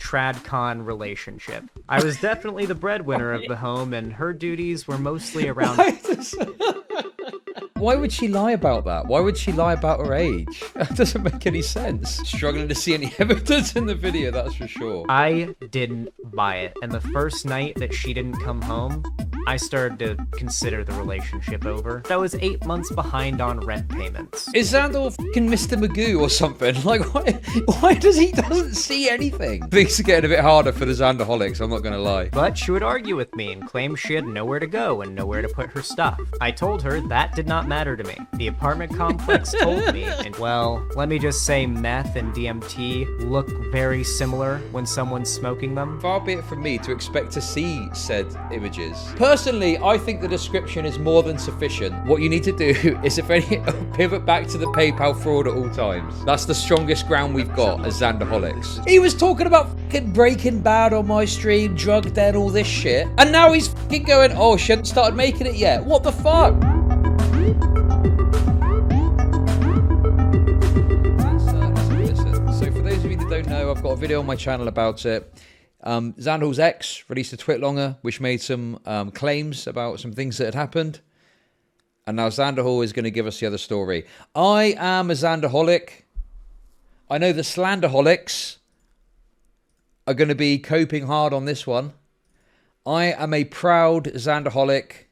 TradCon relationship. I was definitely the breadwinner of the home, and her duties were mostly around... Why would she lie about that? Why would she lie about her age? That doesn't make any sense. Struggling to see any evidence in the video, that's for sure. I didn't buy it, and the first night that she didn't come home, I started to consider the relationship over. I was 8 months behind on rent payments. Is Xanderhal fucking Mr. Magoo or something? Like, why does he doesn't see anything? Things are getting a bit harder for the Xanderholics, I'm not gonna lie. But she would argue with me and claim she had nowhere to go and nowhere to put her stuff. I told her that did not matter to me. The apartment complex told me, and well, let me just say meth and DMT look very similar when someone's smoking them. Far be it from me to expect to see said images. Personally, I think the description is more than sufficient. What you need to do is, if any, pivot back to the PayPal fraud at all times. That's the strongest ground we've got as Xanderholics. He was talking about fucking Breaking Bad on my stream, drug den, all this shit, and now he's fucking going, oh, she hadn't started making it yet. What the fuck? So for those of you that don't know, I've got a video on my channel about it. Xanderhal's ex released a twit longer which made some claims about some things that had happened, and now Xanderhal is going to give us the other story. I am a Xanderholic. I know the Slanderholics are going to be coping hard on this one. I am a proud Xanderholic.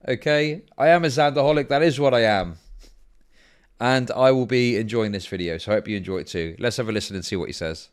Okay, I am a Xanderholic. That is what I am, and I will be enjoying this video, so I hope you enjoy it too. Let's have a listen and see what he says.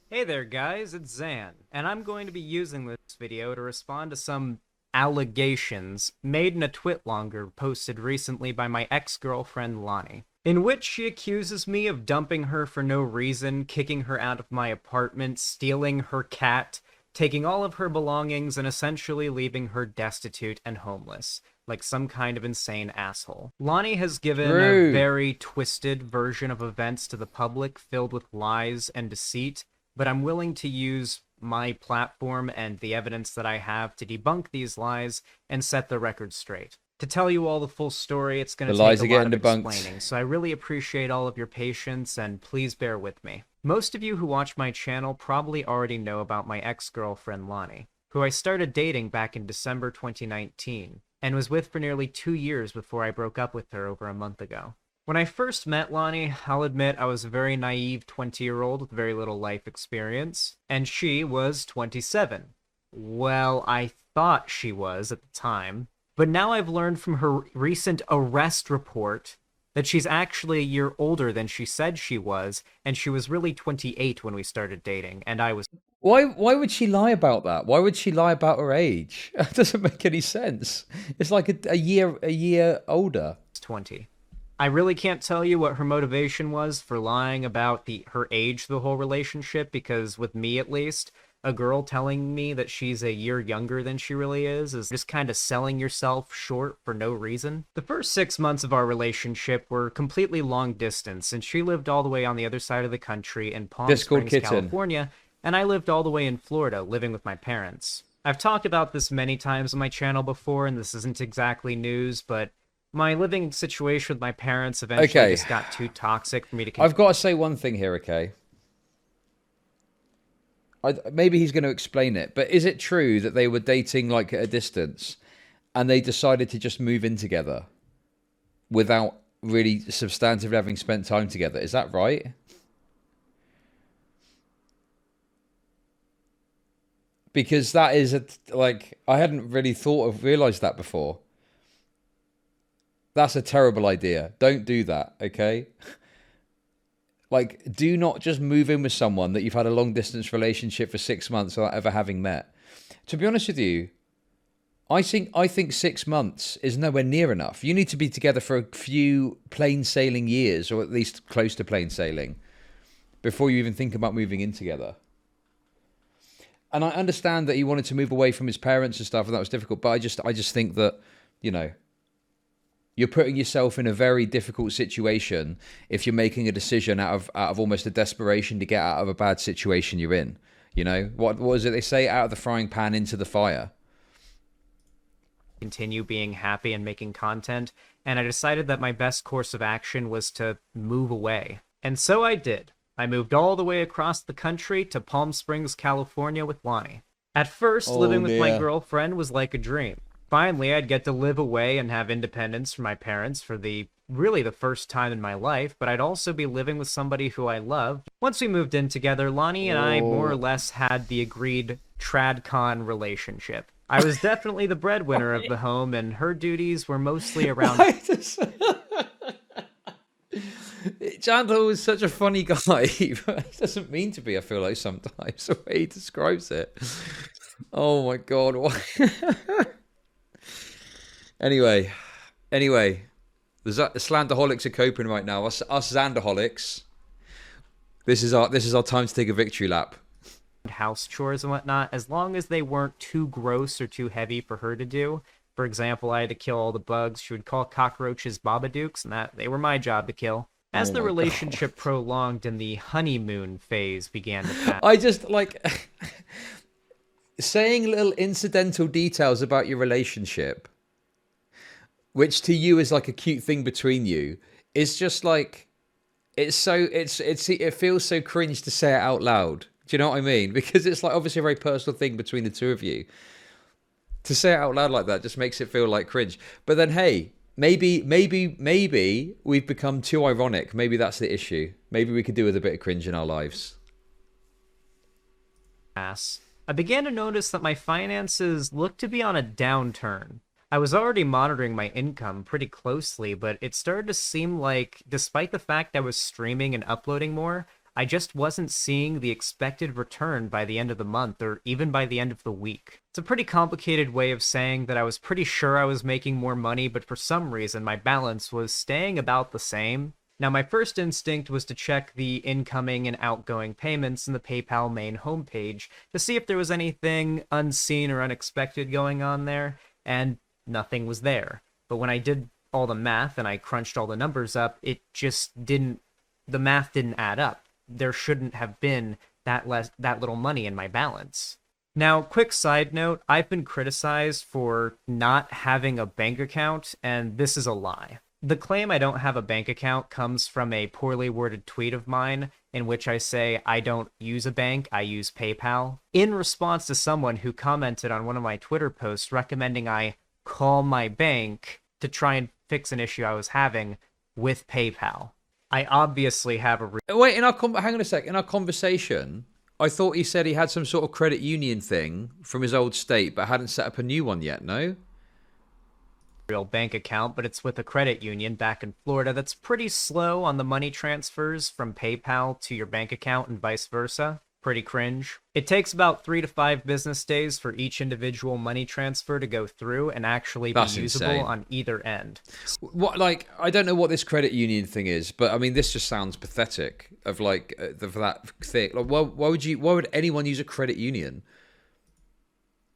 Hey there guys, it's Xan, and I'm going to be using this video to respond to some allegations made in a twitlonger posted recently by my ex-girlfriend Lani, in which she accuses me of dumping her for no reason, kicking her out of my apartment, stealing her cat, taking all of her belongings, and essentially leaving her destitute and homeless, like some kind of insane asshole. Lani has given a very twisted version of events to the public, filled with lies and deceit, but I'm willing to use my platform and the evidence that I have to debunk these lies and set the record straight. To tell you all the full story, it's going to take a lot of explaining, so I really appreciate all of your patience, and please bear with me. Most of you who watch my channel probably already know about my ex-girlfriend Lani, who I started dating back in December 2019, and was with for nearly 2 years before I broke up with her over a month ago. When I first met Lani, I'll admit I was a very naive 20-year-old with very little life experience, and she was 27. Well, I thought she was at the time, but now I've learned from her recent arrest report that she's actually a year older than she said she was, and she was really 28 when we started dating, and I was... Why would she lie about that? Why would she lie about her age? That doesn't make any sense. It's like a year older. 20. I really can't tell you what her motivation was for lying about her age the whole relationship, because with me at least, a girl telling me that she's a year younger than she really is just kind of selling yourself short for no reason. The first 6 months of our relationship were completely long distance, and she lived all the way on the other side of the country in Palm Springs, California, and I lived all the way in Florida, living with my parents. I've talked about this many times on my channel before, and this isn't exactly news, but my living situation with my parents eventually just got too toxic for me to continue. I've got to say one thing here, okay? Maybe he's going to explain it, but is it true that they were dating like at a distance and they decided to just move in together without really substantively having spent time together? Is that right? Because that is like, I hadn't really realized that before. That's a terrible idea. Don't do that, okay? Like, do not just move in with someone that you've had a long distance relationship for 6 months without ever having met. To be honest with you, I think 6 months is nowhere near enough. You need to be together for a few plain sailing years, or at least close to plain sailing, before you even think about moving in together. And I understand that he wanted to move away from his parents and stuff, and that was difficult, but I just think that, you know, you're putting yourself in a very difficult situation if you're making a decision out of almost a desperation to get out of a bad situation you're in. You know, what is it they say? Out of the frying pan into the fire. Continue being happy and making content, and I decided that my best course of action was to move away. And so I did. I moved all the way across the country to Palm Springs, California with Lani. At first, Oh living with my dear. girlfriend was like a dream. Finally, I'd get to live away and have independence from my parents for the really the first time in my life, but I'd also be living with somebody who I loved. Once we moved in together, Lonnie and I more or Oh. less had the agreed tradcon relationship. I was definitely the breadwinner of Why? the home, and her duties were mostly around Why does Xanderhal is such a funny guy, but he doesn't mean to be, I feel like sometimes, the way he describes it. Oh my god, why? Anyway, anyway, the Slanderholics are coping right now. Us Xanderholics. This is our time to take a victory lap. house chores and whatnot, as long as they weren't too gross or too heavy for her to do. For example, I had to kill all the bugs. She would call cockroaches Babadooks, and that they were my job to kill. As Oh the my god. relationship prolonged and the honeymoon phase began to pass, I just like saying little incidental details about your relationship, which to you is like a cute thing between you, is just like it feels so cringe to say it out loud. Do you know what I mean? Because it's like obviously a very personal thing between the two of you. To say it out loud like that just makes it feel like cringe. But then hey, maybe we've become too ironic. Maybe that's the issue. Maybe we could do with a bit of cringe in our lives. I began to notice that my finances looked to be on a downturn. I was already monitoring my income pretty closely, but it started to seem like, despite the fact I was streaming and uploading more, I just wasn't seeing the expected return by the end of the month or even by the end of the week. It's a pretty complicated way of saying that I was pretty sure I was making more money, but for some reason my balance was staying about the same. Now, my first instinct was to check the incoming and outgoing payments in the PayPal main homepage to see if there was anything unseen or unexpected going on there, and nothing was there. But when I did all the math and I crunched all the numbers up, it just didn't, the math didn't add up. There shouldn't have been that little money in my balance. Now, quick side note, I've been criticized for not having a bank account, and this is a lie. The claim I don't have a bank account comes from a poorly worded tweet of mine in which I say I don't use a bank, I use PayPal, in response to someone who commented on one of my Twitter posts recommending I call my bank to try and fix an issue I was having with PayPal. I obviously have a Wait, hang on a sec. In our conversation, I thought he said he had some sort of credit union thing from his old state, but hadn't set up a new one yet. No. real bank account, but it's with a credit union back in Florida that's pretty slow on the money transfers from PayPal to your bank account and vice versa. Pretty cringe. It takes about 3 to 5 business days for each individual money transfer to go through and actually be That's usable insane. on either end. What, like, I don't know what this credit union thing is, but I mean, this just sounds pathetic. Of like for that thing, like, why would anyone use a credit union?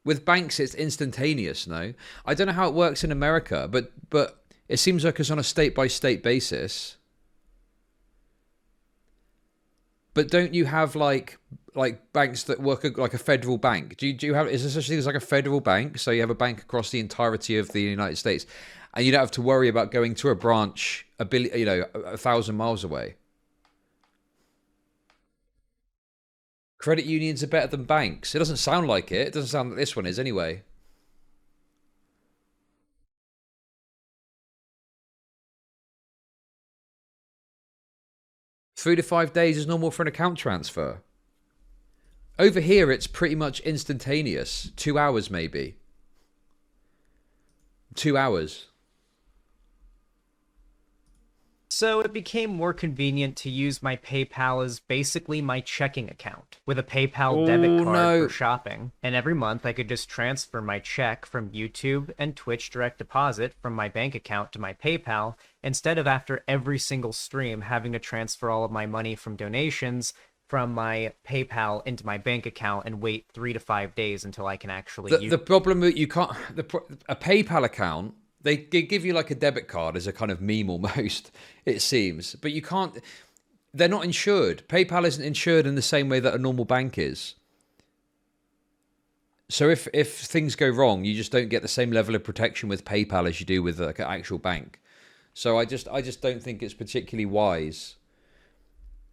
With banks, it's instantaneous. No, I don't know how it works in America, but it seems like it's on a state by state basis. But don't you have like banks that work like a federal bank? Do you have, is there such a thing as like a federal bank? So you have a bank across the entirety of the United States, and you don't have to worry about going to a branch 1,000 miles away. Credit unions are better than banks. It doesn't sound like it. It doesn't sound like this one is anyway. Three to 5 days is normal for an account transfer. Over here, it's pretty much instantaneous. 2 hours, maybe. 2 hours. So it became more convenient to use my PayPal as basically my checking account, with a PayPal debit Oh card for no. shopping. And every month I could just transfer my check from YouTube and Twitch direct deposit from my bank account to my PayPal, instead of after every single stream having to transfer all of my money from donations from my PayPal into my bank account and wait 3 to 5 days until I can actually use The problem that you can't, a PayPal account, they give you like a debit card as a kind of meme almost, it seems. But you can't, they're not insured. PayPal isn't insured in the same way that a normal bank is. So if things go wrong, you just don't get the same level of protection with PayPal as you do with like an actual bank. So I just don't think it's particularly wise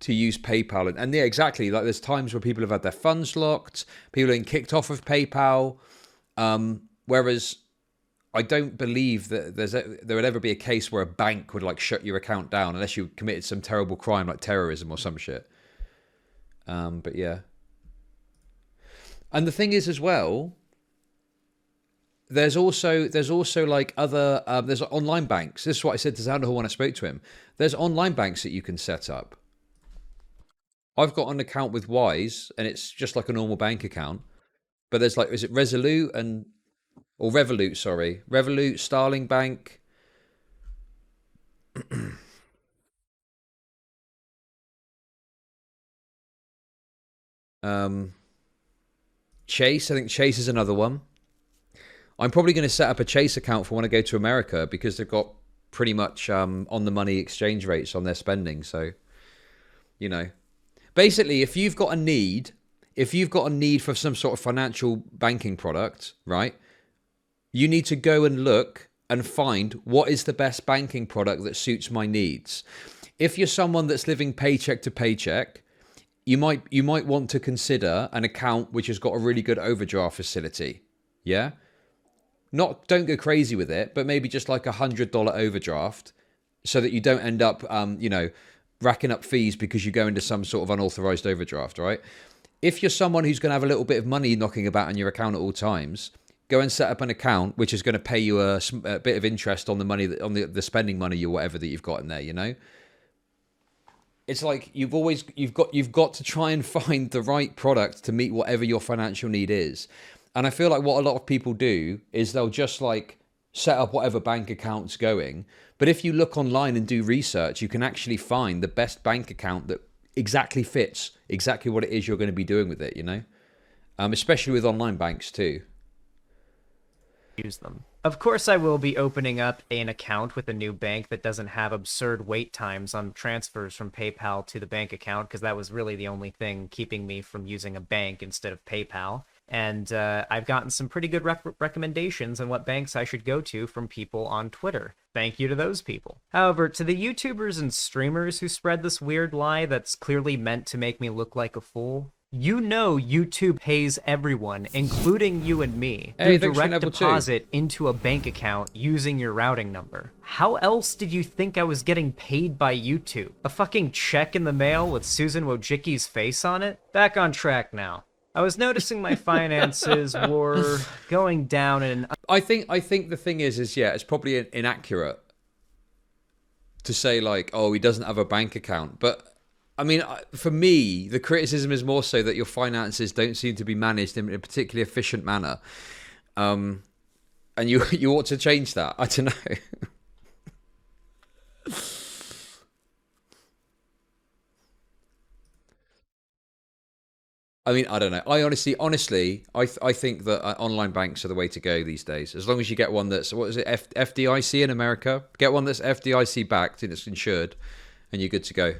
to use PayPal. And yeah, exactly. Like there's times where people have had their funds locked, people have been kicked off of PayPal. Whereas I don't believe that there would ever be a case where a bank would like shut your account down unless you committed some terrible crime like terrorism or some shit. But yeah. And the thing is as well, there's also like other there's online banks. This is what I said to Xanderhal when I spoke to him. There's online banks that you can set up. I've got an account with Wise, and it's just like a normal bank account. But there's like, is it Resolute or Revolut? Sorry, Revolut, Starling Bank. Chase. I think Chase is another one. I'm probably going to set up a Chase account for when I go to America because they've got pretty much on the money exchange rates on their spending. So, you know, basically, if you've got a need for some sort of financial banking product, right? You need to go and look and find what is the best banking product that suits my needs. If you're someone that's living paycheck to paycheck, you might want to consider an account which has got a really good overdraft facility. Yeah? Don't go crazy with it, but maybe just like $100 overdraft so that you don't end up racking up fees because you go into some sort of unauthorized overdraft, right? If you're someone who's going to have a little bit of money knocking about in your account at all times, go and set up an account which is going to pay you a bit of interest on the money, on the spending money or whatever that you've got in there, you know? It's like you've got to try and find the right product to meet whatever your financial need is. And I feel like what a lot of people do is they'll just like set up whatever bank account's going. But if you look online and do research, you can actually find the best bank account that exactly fits exactly what it is you're going to be doing with it, you know? Especially with online banks too. Use them. Of course, I will be opening up an account with a new bank that doesn't have absurd wait times on transfers from PayPal to the bank account, because that was really the only thing keeping me from using a bank instead of PayPal. And I've gotten some pretty good recommendations on what banks I should go to from people on Twitter. Thank you to those people. However, to the YouTubers and streamers who spread this weird lie that's clearly meant to make me look like a fool, you know YouTube pays everyone, including you and me, through direct deposit into a bank account using your routing number. How else did you think I was getting paid by YouTube? A fucking check in the mail with Susan Wojcicki's face on it? Back on track now. I was noticing my finances were going down and I think the thing is yeah, it's probably inaccurate to say like, oh, he doesn't have a bank account. But I mean, for me, the criticism is more so that your finances don't seem to be managed in a particularly efficient manner. And you ought to change that. I don't know. I mean, I don't know. I honestly, I think that online banks are the way to go these days. As long as you get one that's, what is it, FDIC in America? Get one that's FDIC backed and it's insured, and you're good to go.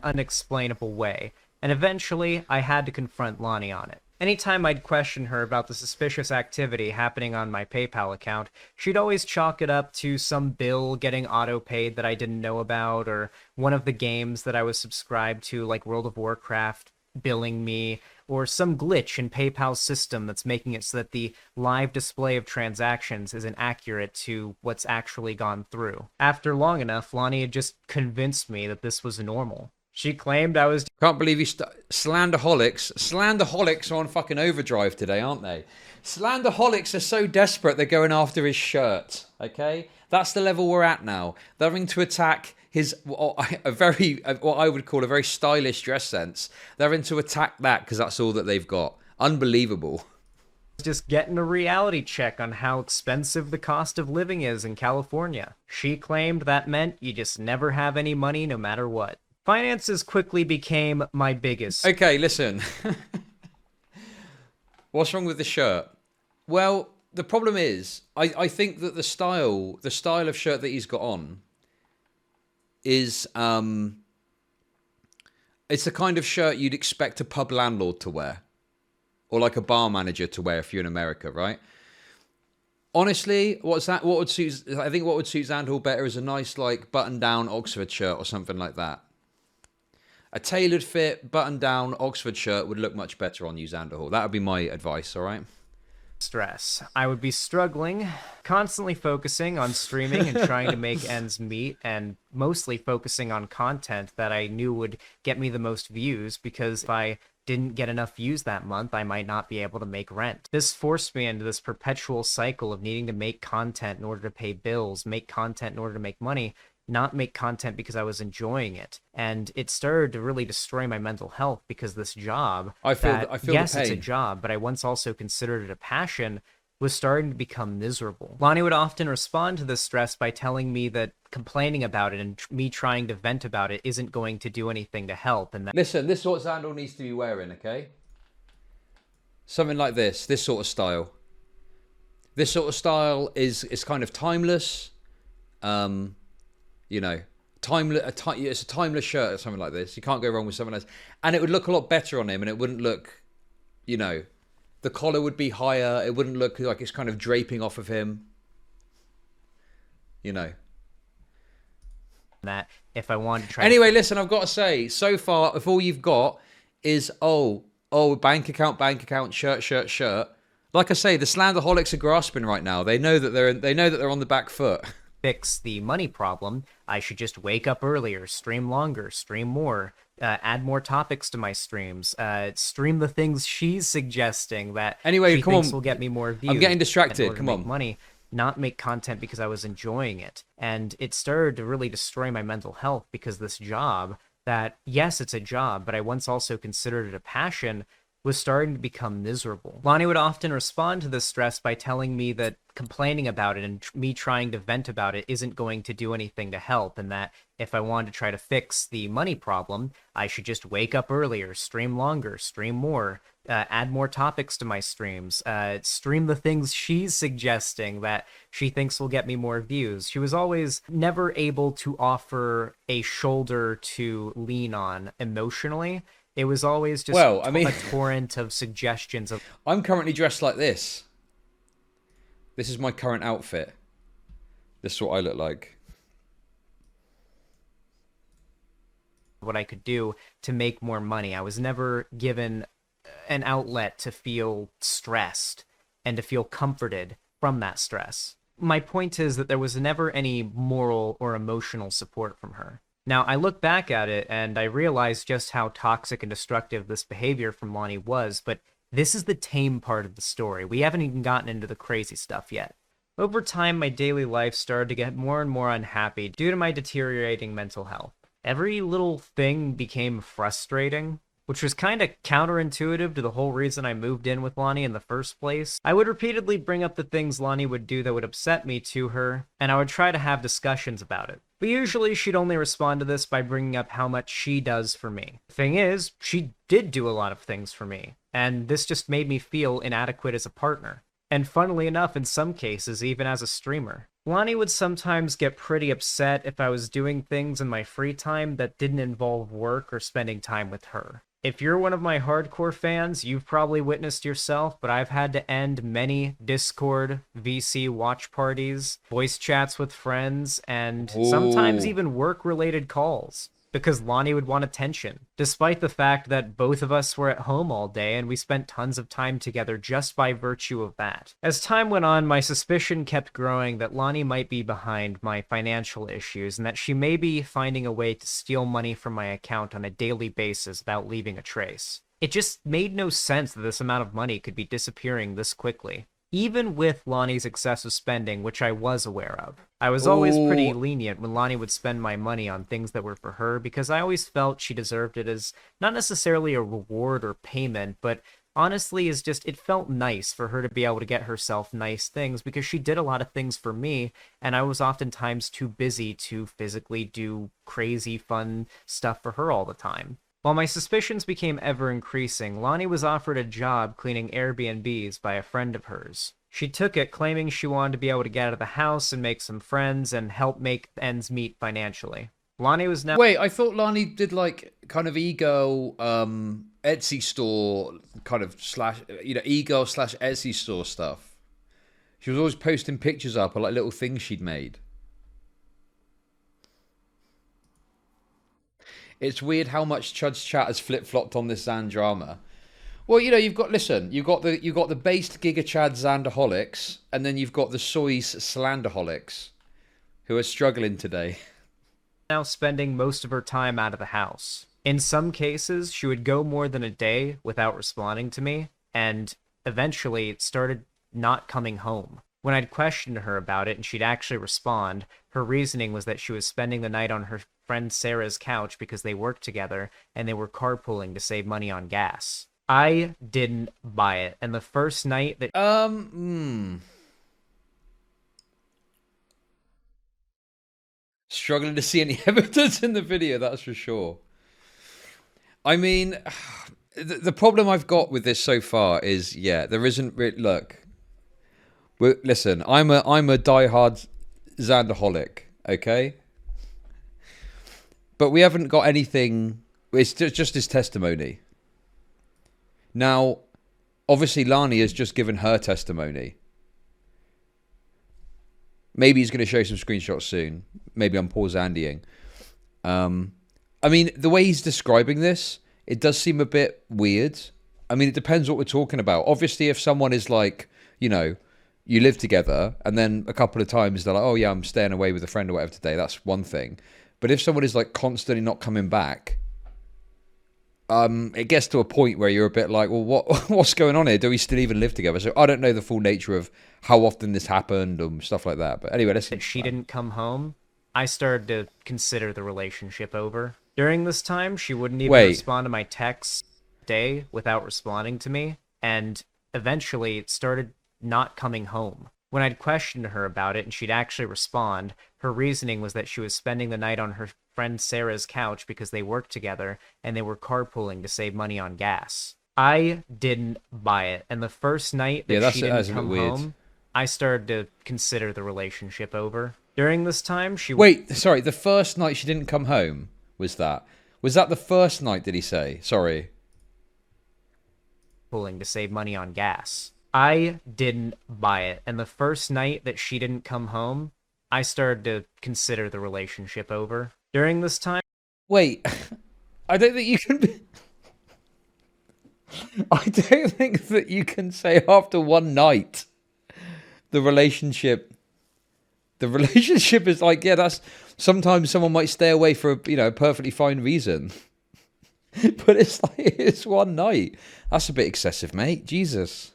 Unexplainable way. And eventually, I had to confront Lani on it. Anytime I'd question her about the suspicious activity happening on my PayPal account, she'd always chalk it up to some bill getting auto-paid that I didn't know about, or one of the games that I was subscribed to, like World of Warcraft, billing me, or some glitch in PayPal's system that's making it so that the live display of transactions isn't accurate to what's actually gone through. After long enough, Lani had just convinced me that this was normal. She claimed I was... Can't believe you... Slanderholics are on fucking overdrive today, aren't they? Slanderholics are so desperate they're going after his shirt, okay? That's the level we're at now. They're having to attack his... what I would call a very stylish dress sense. They're having to attack that because that's all that they've got. Unbelievable. Just getting a reality check on how expensive the cost of living is in California. She claimed that meant you just never have any money no matter what. Finances quickly became my biggest. Okay, listen. What's wrong with the shirt? Well, the problem is, I think that the style of shirt that he's got on is, it's the kind of shirt you'd expect a pub landlord to wear. Or like a bar manager to wear if you're in America, right? Honestly, I think what would suit Xanderhal better is a nice like button-down Oxford shirt or something like that. A tailored fit, button down Oxford shirt would look much better on you, Xanderhal. That would be my advice, all right? Stress. I would be struggling, constantly focusing on streaming and trying to make ends meet, and mostly focusing on content that I knew would get me the most views, because if I didn't get enough views that month, I might not be able to make rent. This forced me into this perpetual cycle of needing to make content in order to pay bills, make content in order to make money, not make content because I was enjoying it. And it started to really destroy my mental health, because this job, I feel yes, the it's a pain. job, but I once also considered it a passion, was starting to become miserable. Lani would often respond to this stress by telling me that complaining about it and me trying to vent about it isn't going to do anything to help, and that Listen, this is what Xandal needs to be wearing, okay? Something like this sort of style. This sort of style is kind of timeless. You know, it's a timeless shirt or something like this. You can't go wrong with something else. And it would look a lot better on him, and it wouldn't look, you know, the collar would be higher. It wouldn't look like it's kind of draping off of him. You know. that if I wanted to try. Anyway, listen, I've got to say, so far, if all you've got is, bank account, shirt. Like I say, the Slanderholics are grasping right now. They know that they're on the back foot. Fix the money problem, I should just wake up earlier, stream longer, stream more, add more topics to my streams, stream the things she's suggesting that Anyway, she come thinks on. will get me more views. I'm getting distracted. In order to Come make on. money, not make content because I was enjoying it. And it started to really destroy my mental health, because this job, that, yes, it's a job, but I once also considered it a passion, was starting to become miserable. Lani would often respond to this stress by telling me that complaining about it and me trying to vent about it isn't going to do anything to help, and that if I wanted to try to fix the money problem, I should just wake up earlier, stream longer, stream more, add more topics to my streams, stream the things she's suggesting that she thinks will get me more views. She was always never able to offer a shoulder to lean on emotionally. It was always just a torrent of suggestions of. I'm currently dressed like this. This is my current outfit. This is what I look like. What I could do to make more money. I was never given an outlet to feel stressed and to feel comforted from that stress. My point is that there was never any moral or emotional support from her. Now, I look back at it and I realize just how toxic and destructive this behavior from Lani was, but this is the tame part of the story. We haven't even gotten into the crazy stuff yet. Over time, my daily life started to get more and more unhappy due to my deteriorating mental health. Every little thing became frustrating, which was kind of counterintuitive to the whole reason I moved in with Lani in the first place. I would repeatedly bring up the things Lani would do that would upset me to her, and I would try to have discussions about it. But usually she'd only respond to this by bringing up how much she does for me. The thing is, she did do a lot of things for me, and this just made me feel inadequate as a partner. And funnily enough, in some cases, even as a streamer. Lani would sometimes get pretty upset if I was doing things in my free time that didn't involve work or spending time with her. If you're one of my hardcore fans, you've probably witnessed yourself, but I've had to end many Discord, VC watch parties, voice chats with friends, and sometimes even work-related calls, because Lani would want attention, despite the fact that both of us were at home all day and we spent tons of time together just by virtue of that. As time went on, my suspicion kept growing that Lani might be behind my financial issues and that she may be finding a way to steal money from my account on a daily basis without leaving a trace. It just made no sense that this amount of money could be disappearing this quickly. Even with Lani's excessive spending, which I was aware of. I was always pretty lenient when Lani would spend my money on things that were for her, because I always felt she deserved it as not necessarily a reward or payment, but honestly is just, it felt nice for her to be able to get herself nice things, because she did a lot of things for me, and I was oftentimes too busy to physically do crazy fun stuff for her all the time. While my suspicions became ever increasing, Lani was offered a job cleaning Airbnbs by a friend of hers. She took it, claiming she wanted to be able to get out of the house and make some friends and help make ends meet financially. Lani was now— Wait, I thought Lani did like kind of e-girl Etsy store kind of slash, e-girl slash Etsy store stuff. She was always posting pictures up of like little things she'd made. It's weird how much Chud's chat has flip flopped on this Zan drama. Well, you know, you've got the based Giga Chad Xanderholics, and then you've got the Soys Slanderholics, who are struggling today. Now spending most of her time out of the house. In some cases, she would go more than a day without responding to me, and eventually it started not coming home. When I'd questioned her about it and she'd actually respond, her reasoning was that she was spending the night on her friend Sarah's couch because they worked together and they were carpooling to save money on gas. I didn't buy it, and the first night that Struggling to see any evidence in the video, that's for sure. I mean, the problem I've got with this so far is, yeah, there isn't. Look, listen, I'm a diehard Xanderholic, okay, but we haven't got anything. It's just his testimony. Now, obviously, Lani has just given her testimony. Maybe he's going to show some screenshots soon. Maybe I'm pause Andying. I mean, the way he's describing this, it does seem a bit weird. I mean, it depends what we're talking about. Obviously, if someone is like, you know, you live together and then a couple of times they're like, oh yeah, I'm staying away with a friend or whatever today, that's one thing. But if someone is like constantly not coming back, it gets to a point where you're a bit like, well, what's going on here? Do we still even live together? So I don't know the full nature of how often this happened and stuff like that. But anyway, let's see. she didn't come home, I started to consider the relationship over. During this time, she wouldn't even respond to my texts day without responding to me, and eventually it started not coming home. When I'd questioned her about it and she'd actually respond, her reasoning was that she was spending the night on her friend Sarah's couch because they worked together and they were carpooling to save money on gas. I didn't buy it, and the first night that she didn't come home, I started to consider the relationship over. During this time, sorry, the first night she didn't come home, was that the first night, did he say? Sorry. Pulling to save money on gas. I didn't buy it, and the first night that she didn't come home, I started to consider the relationship over. During this time... Wait, I don't think you can be... I don't think that you can say after one night the relationship is like, yeah, that's... Sometimes someone might stay away for a perfectly fine reason. But it's like, it's one night. That's a bit excessive, mate. Jesus.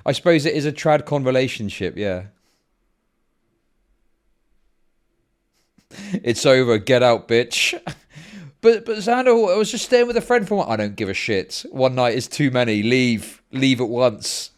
I suppose it is a tradcon relationship, yeah. It's over. Get out, bitch. But Xander, I was just staying with a friend for one. I don't give a shit. One night is too many. Leave at once.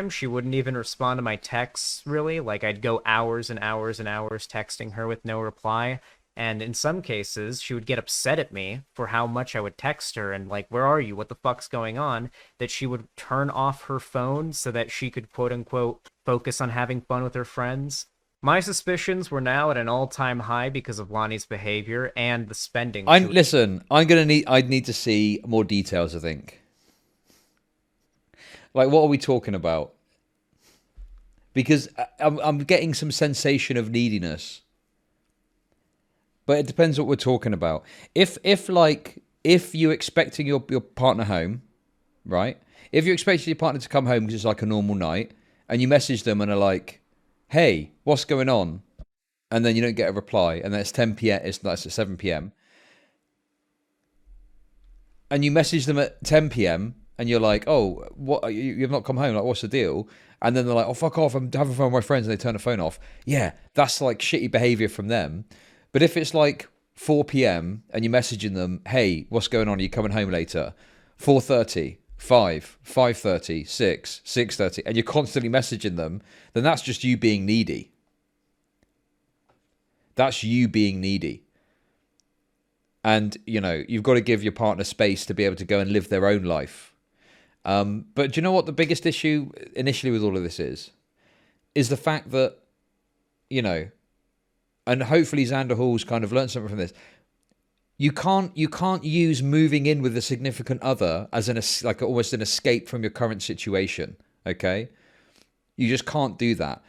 She wouldn't even respond to my texts, really. Like, I'd go hours and hours and hours texting her with no reply. And in some cases, she would get upset at me for how much I would text her and like, where are you? What the fuck's going on? That she would turn off her phone so that she could quote unquote focus on having fun with her friends. My suspicions were now at an all-time high because of Lani's behavior and the spending. Listen, I'd need to see more details, I think. Like, what are we talking about? Because I'm getting some sensation of neediness. But it depends what we're talking about. If you're expecting your partner home, right? If you're expecting your partner to come home because it's like a normal night, and you message them and are like, hey, what's going on? And then you don't get a reply, and then it's 10 p.m. It's 7 p.m. And you message them at 10 p.m. and you're like, oh, what? You've not come home. Like, what's the deal? And then they're like, oh, fuck off. I'm having fun with my friends, and they turn the phone off. Yeah, that's like shitty behavior from them. But if it's like 4 p.m. and you're messaging them, hey, what's going on? Are you coming home later? 4:30, 5, 5:30, 6, 6:30, and you're constantly messaging them, then that's just you being needy. That's you being needy. And, you've got to give your partner space to be able to go and live their own life. But do you know what the biggest issue initially with all of this is? Is the fact that, and hopefully Xanderhal's kind of learned something from this. You can't use moving in with a significant other as almost an escape from your current situation. Okay, you just can't do that.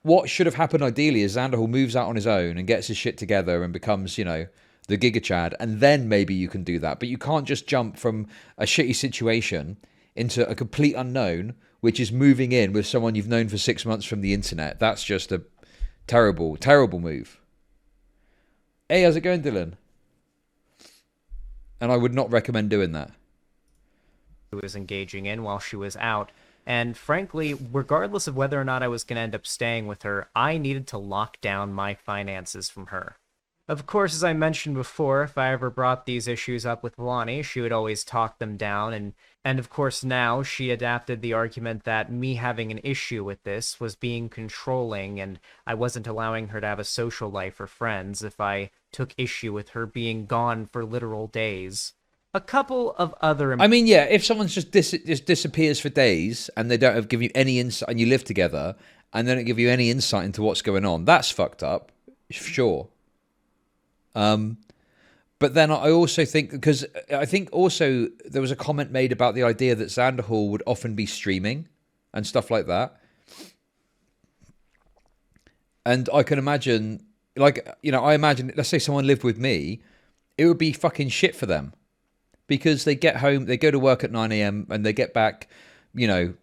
what should have happened ideally is Xanderhal moves out on his own and gets his shit together and becomes, you know, the Giga Chad, and then maybe you can do that. But you can't just jump from a shitty situation into a complete unknown, which is moving in with someone you've known for 6 months from the internet. That's just a terrible, terrible move. Hey, how's it going, Dylan? And I would not recommend doing that. Was engaging in while she was out. And frankly, regardless of whether or not I was going to end up staying with her, I needed to lock down my finances from her. Of course, as I mentioned before, if I ever brought these issues up with Lani, she would always talk them down, and of course now she adapted the argument that me having an issue with this was being controlling and I wasn't allowing her to have a social life or friends if I took issue with her being gone for literal days. A couple of other... I mean, yeah, if someone just disappears for days and they don't have give you any insight, and you live together and they don't give you any insight into what's going on, that's fucked up, sure. But then I also think, because I think also there was a comment made about the idea that Xanderhal would often be streaming and stuff like that. And I can imagine, like, you know, I imagine, let's say someone lived with me, it would be fucking shit for them. Because they get home, they go to work at 9 a.m. and they get back, you know,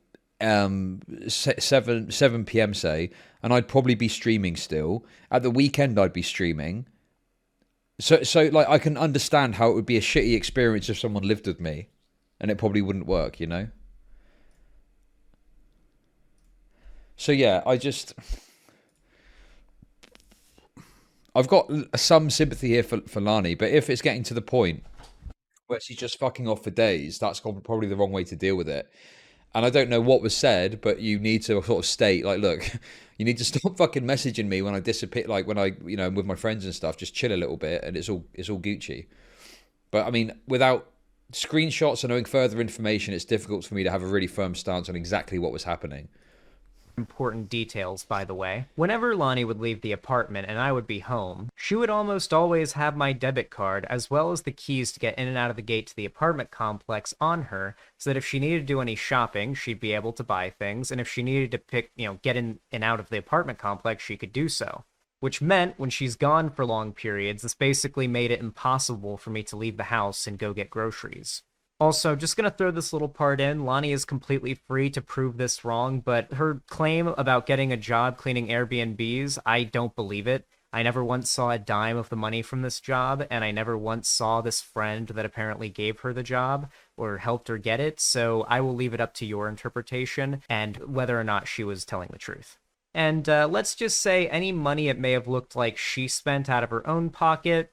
7 p.m. say, and I'd probably be streaming still. At the weekend, I'd be streaming. So like, I can understand how it would be a shitty experience if someone lived with me, and it probably wouldn't work, you know? So yeah, I've got some sympathy here for Lani, but if it's getting to the point where she's just fucking off for days, that's probably the wrong way to deal with it. And I don't know what was said, but you need to sort of state, like, look, you need to stop fucking messaging me when I disappear, like when I, you know, with my friends and stuff, just chill a little bit and it's all Gucci. But I mean, without screenshots or knowing further information, it's difficult for me to have a really firm stance on exactly what was happening. Important details, by the way. Whenever Lani would leave the apartment and I would be home, she would almost always have my debit card as well as the keys to get in and out of the gate to the apartment complex on her, so that if she needed to do any shopping, she'd be able to buy things, and if she needed to get in and out of the apartment complex, she could do so. Which meant, when she's gone for long periods, this basically made it impossible for me to leave the house and go get groceries. Also, just gonna throw this little part in, Lani is completely free to prove this wrong, but her claim about getting a job cleaning Airbnbs, I don't believe it. I never once saw a dime of the money from this job, and I never once saw this friend that apparently gave her the job or helped her get it, so I will leave it up to your interpretation and whether or not she was telling the truth. And let's just say any money it may have looked like she spent out of her own pocket,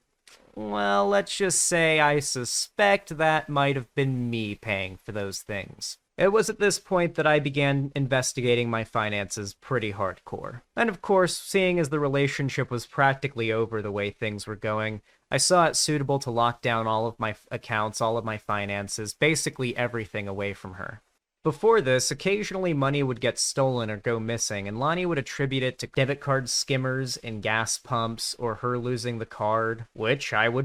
well, let's just say I suspect that might have been me paying for those things. It was at this point that I began investigating my finances pretty hardcore. And of course, seeing as the relationship was practically over the way things were going, I saw it suitable to lock down all of my accounts, all of my finances, basically everything away from her. Before this, occasionally money would get stolen or go missing, and Lani would attribute it to debit card skimmers in gas pumps or her losing the card, which I would...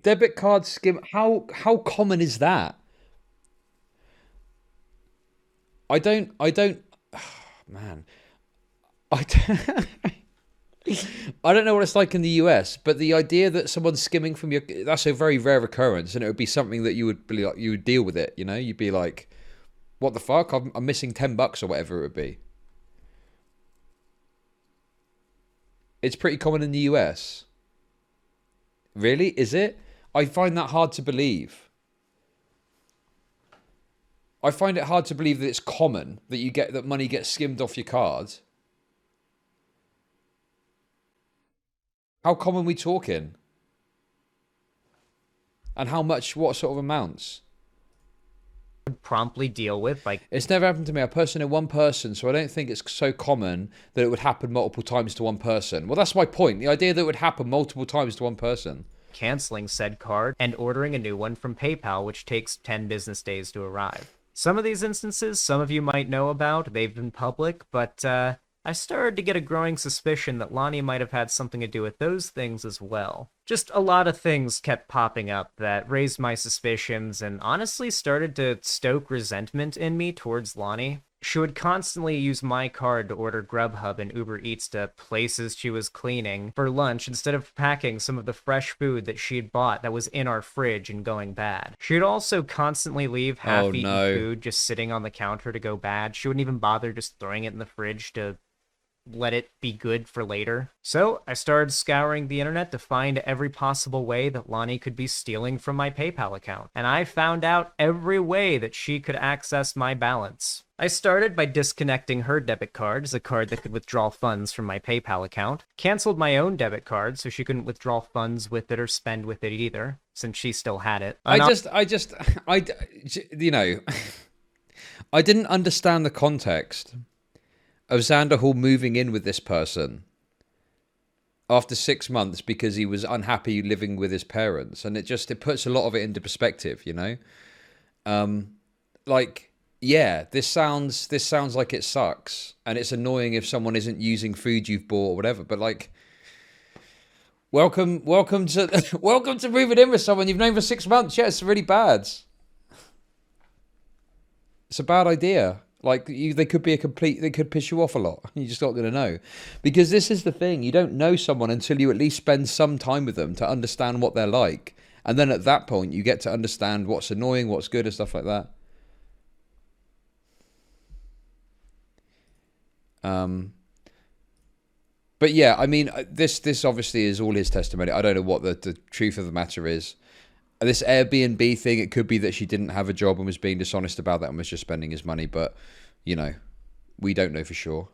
Debit card skim... How common is that? I don't... Oh, man. I don't know what it's like in the US, but the idea that someone's skimming from your... That's a very rare occurrence, and it would be something that you would be like, you would deal with it, you know? You'd be like, what the fuck? I'm missing $10 or whatever it would be. It's pretty common in the US. Really? Is it? I find that hard to believe. I find it hard to believe that it's common that money gets skimmed off your card. How common are we talking? And how much, what sort of amounts? Promptly deal with, like... It's never happened to me. I personally know one person, so I don't think it's so common that it would happen multiple times to one person. Well, that's my point. The idea that it would happen multiple times to one person. Canceling said card and ordering a new one from PayPal, which takes 10 business days to arrive. Some of these instances, some of you might know about, they've been public, but I started to get a growing suspicion that Lani might have had something to do with those things as well. Just a lot of things kept popping up that raised my suspicions and honestly started to stoke resentment in me towards Lani. She would constantly use my card to order Grubhub and Uber Eats to places she was cleaning for lunch instead of packing some of the fresh food that she had bought that was in our fridge and going bad. She would also constantly leave Oh half-eaten no. food just sitting on the counter to go bad. She wouldn't even bother just throwing it in the fridge to let it be good for later. So I started scouring the internet to find every possible way that Lani could be stealing from my PayPal account, and I found out every way that she could access my balance. I started by disconnecting her debit card as a card that could withdraw funds from my PayPal account, canceled my own debit card so she couldn't withdraw funds with it or spend with it either, since she still had it. You know, I didn't understand the context of Xanderhal moving in with this person after 6 months because he was unhappy living with his parents, and it puts a lot of it into perspective, you know. Like, yeah, this sounds like it sucks, and it's annoying if someone isn't using food you've bought or whatever. But like, welcome to welcome to moving in with someone you've known for 6 months. Yeah, it's really bad. It's a bad idea. Like, they could piss you off a lot. You're just not going to know. Because this is the thing. You don't know someone until you at least spend some time with them to understand what they're like. And then at that point, you get to understand what's annoying, what's good, and stuff like that. But yeah, I mean, this obviously is all his testimony. I don't know what the truth of the matter is. This Airbnb thing, it could be that she didn't have a job and was being dishonest about that and was just spending his money. But, you know, we don't know for sure.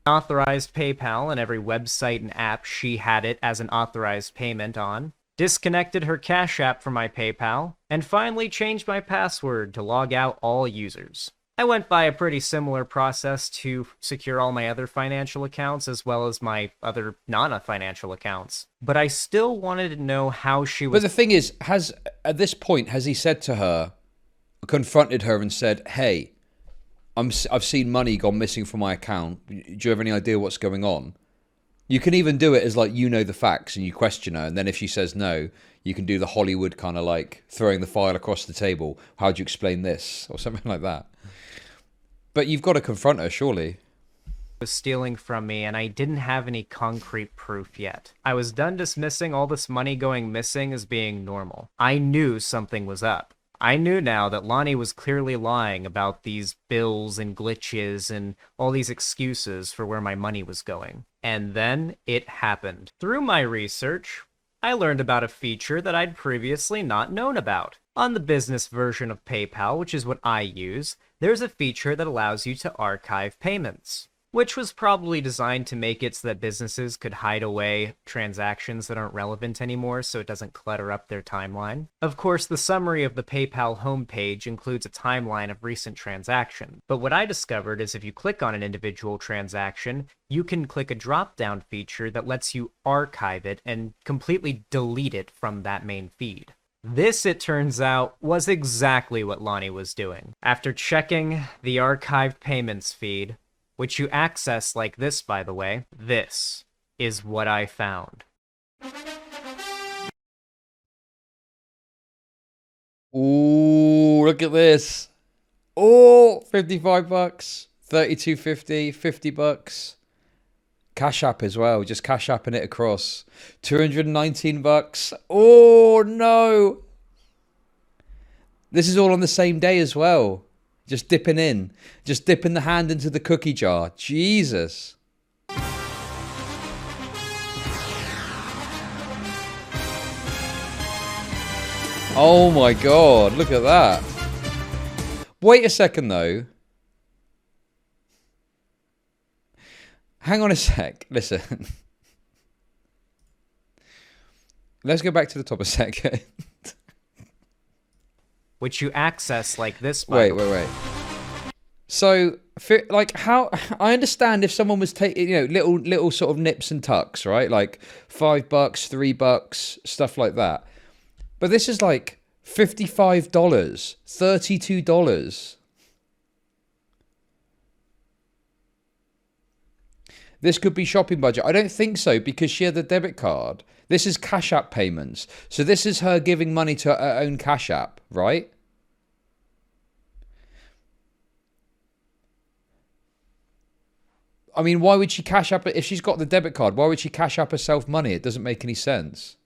Authorized PayPal and every website and app she had it as an authorized payment on. Disconnected her Cash App from my PayPal. And finally changed my password to log out all users. I went by a pretty similar process to secure all my other financial accounts as well as my other non-financial accounts. But I still wanted to know how she was... But the thing is, at this point, has he said to her, confronted her and said, hey, I've seen money gone missing from my account. Do you have any idea what's going on? You can even do it as like, you know the facts and you question her. And then if she says no, you can do the Hollywood kind of like throwing the file across the table. How do you explain this? Or something like that. But you've got to confront her, surely. Was stealing from me, and I didn't have any concrete proof yet. I was done dismissing all this money going missing as being normal. I knew something was up. I knew now that Lani was clearly lying about these bills and glitches and all these excuses for where my money was going. And then it happened. Through my research, I learned about a feature that I'd previously not known about. On the business version of PayPal, which is what I use, there's a feature that allows you to archive payments, which was probably designed to make it so that businesses could hide away transactions that aren't relevant anymore so it doesn't clutter up their timeline. Of course, the summary of the PayPal homepage includes a timeline of recent transactions, but what I discovered is if you click on an individual transaction, you can click a drop-down feature that lets you archive it and completely delete it from that main feed. This, it turns out, was exactly what Lani was doing. After checking the archived payments feed, which you access like this, by the way, this is what I found. Ooh, look at this. Oh, 55 bucks, 32.50, 50 bucks. Cash App as well, just Cash Apping it across. 219 bucks. Oh no. This is all on the same day as well. Just dipping in. Just dipping the hand into the cookie jar. Jesus. Oh my God, look at that. Wait a second though. Hang on a sec. Listen. Let's go back to the top a second. Which you access like this. Wait. So, like, how I understand if someone was taking, you know, little sort of nips and tucks, right? Like $5, $3, stuff like that. But this is like $55, $32. This could be shopping budget. I don't think so because she had the debit card. This is Cash App payments. So this is her giving money to her own Cash App, right? I mean, why would she cash up if she's got the debit card? Why would she cash up herself money? It doesn't make any sense.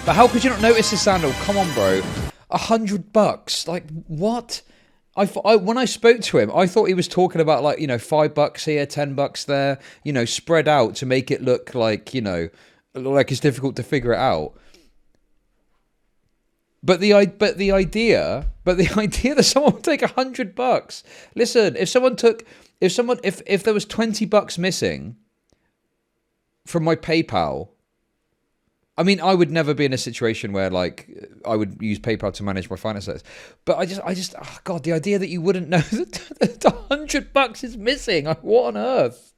But how could you not notice this, Xanderhal? Come on, bro. $100. Like, what? When I spoke to him, I thought he was talking about, like, you know, $5 here, $10 there, you know, spread out to make it look like, you know, like it's difficult to figure it out. But the idea that someone would take $100. Listen, if there was $20 missing from my PayPal, I mean, I would never be in a situation where, like, I would use PayPal to manage my finances. But I just, oh God, the idea that you wouldn't know that $100 is missing. Like, what on earth?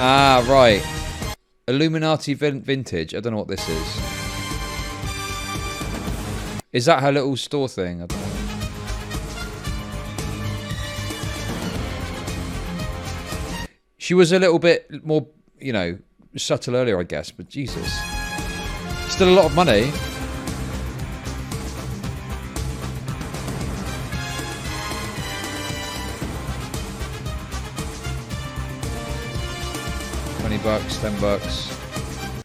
Ah, right. Illuminati Vintage. I don't know what this is. Is that her little store thing? I don't know. She was a little bit more, you know, subtle earlier, I guess, but Jesus. Still a lot of money. $20, $10.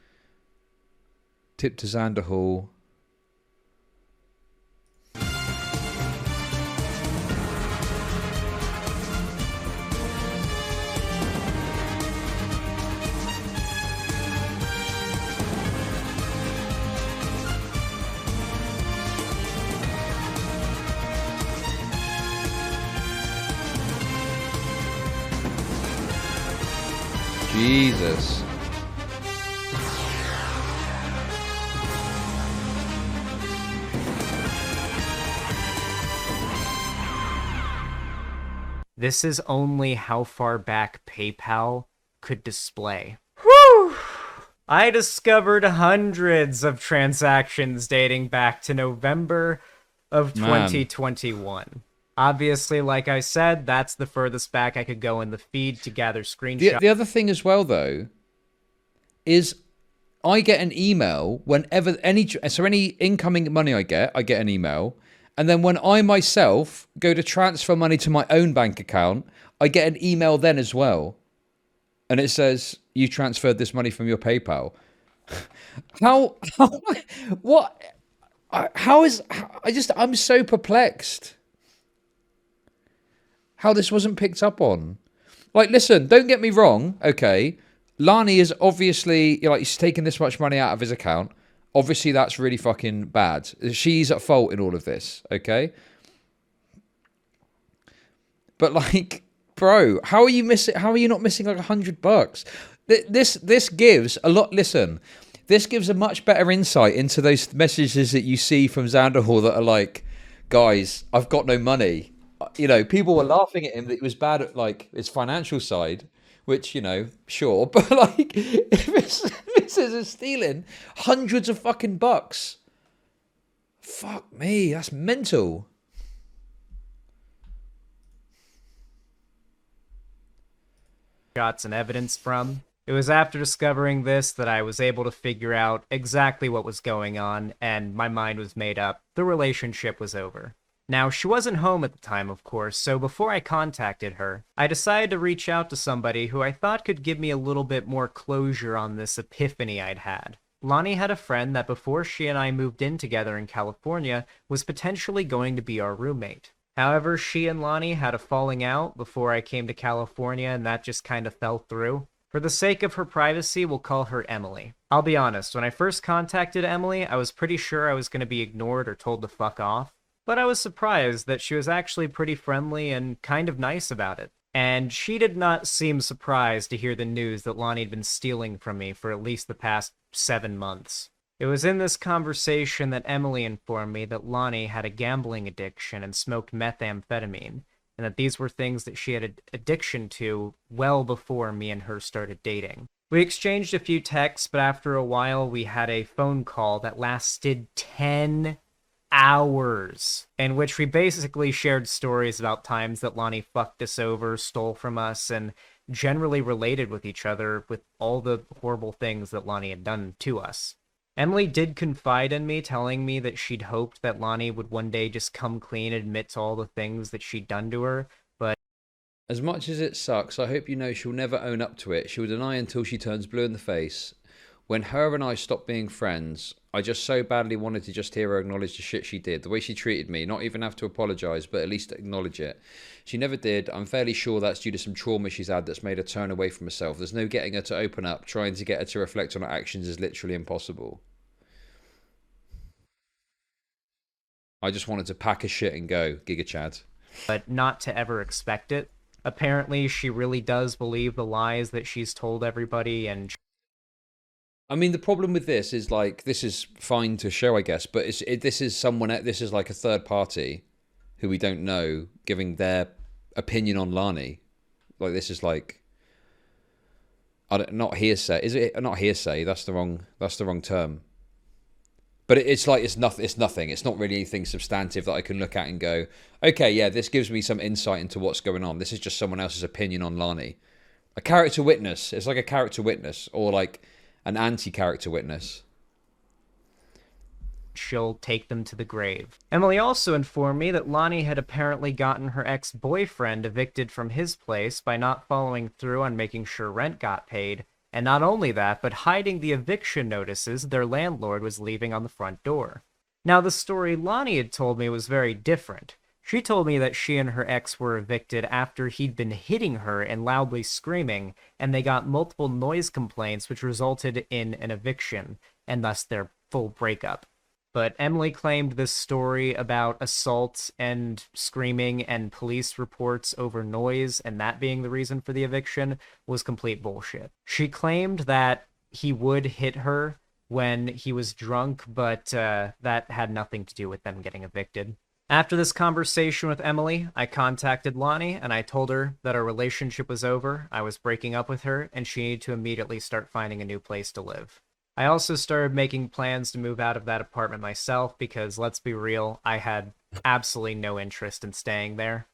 Tip to Xanderhal. Jesus. This is only how far back PayPal could display. Whew! I discovered hundreds of transactions dating back to November of 2021. Obviously, like I said, that's the furthest back I could go in the feed to gather screenshots. The other thing as well, though, is I get an email whenever any incoming money I get an email. And then when I myself go to transfer money to my own bank account, I get an email then as well. And it says, you transferred this money from your PayPal. I'm so perplexed how this wasn't picked up on. Like, listen, don't get me wrong, okay? Lani is obviously, like, he's taken this much money out of his account. Obviously, that's really fucking bad. She's at fault in all of this, okay? But, like, bro, how are you not missing like $100? This gives a lot. Listen, this gives a much better insight into those messages that you see from Xanderhal that are like, guys, I've got no money. You know, people were laughing at him that it was bad at, like, his financial side, which, you know, sure, but, like, if this is stealing hundreds of fucking bucks, fuck me, that's mental. Shots and evidence from. It was after discovering this that I was able to figure out exactly what was going on, and my mind was made up. The relationship was over. Now, she wasn't home at the time, of course, so before I contacted her, I decided to reach out to somebody who I thought could give me a little bit more closure on this epiphany I'd had. Lani had a friend that before she and I moved in together in California was potentially going to be our roommate. However, she and Lani had a falling out before I came to California, and that just kind of fell through. For the sake of her privacy, we'll call her Emily. I'll be honest, when I first contacted Emily, I was pretty sure I was going to be ignored or told to fuck off. But I was surprised that she was actually pretty friendly and kind of nice about it. And she did not seem surprised to hear the news that Lani had been stealing from me for at least the past 7 months. It was in this conversation that Emily informed me that Lani had a gambling addiction and smoked methamphetamine, and that these were things that she had an addiction to well before me and her started dating. We exchanged a few texts, but after a while we had a phone call that lasted 10 hours, in which we basically shared stories about times that Lani fucked us over, stole from us, and generally related with each other with all the horrible things that Lani had done to us. Emily did confide in me, telling me that she'd hoped that Lani would one day just come clean and admit to all the things that she'd done to her, but As much as it sucks, I hope you know she'll never own up to it. She'll deny until she turns blue in the face. When her and I stopped being friends, I just so badly wanted to just hear her acknowledge the shit she did, the way she treated me, not even have to apologise, but at least acknowledge it. She never did. I'm fairly sure that's due to some trauma she's had that's made her turn away from herself. There's no getting her to open up. Trying to get her to reflect on her actions is literally impossible. I just wanted to pack her shit and go, Giga Chad. not to ever expect it. Apparently, she really does believe the lies that she's told everybody, and I mean, the problem with this is like this is fine to show, I guess, but this is someone. This is like a third party who we don't know giving their opinion on Lani. Like this is like not hearsay. Is it not hearsay? That's the wrong term. But it's like it's nothing. It's nothing. It's not really anything substantive that I can look at and go, okay, yeah, this gives me some insight into what's going on. This is just someone else's opinion on Lani. A character witness. It's like a character witness or like an anti-character witness. she'll take them to the grave. Emily also informed me that Lani had apparently gotten her ex-boyfriend evicted from his place by not following through on making sure rent got paid, and not only that, but hiding the eviction notices their landlord was leaving on the front door. Now, the story Lani had told me was very different. She told me that she and her ex were evicted after he'd been hitting her and loudly screaming, and they got multiple noise complaints which resulted in an eviction, and thus their full breakup. But Emily claimed this story about assault and screaming and police reports over noise and that being the reason for the eviction was complete bullshit. She claimed that he would hit her when he was drunk, but that had nothing to do with them getting evicted. After this conversation with Emily, I contacted Lani and I told her that our relationship was over, I was breaking up with her, and she needed to immediately start finding a new place to live. I also started making plans to move out of that apartment myself because, let's be real, I had absolutely no interest in staying there.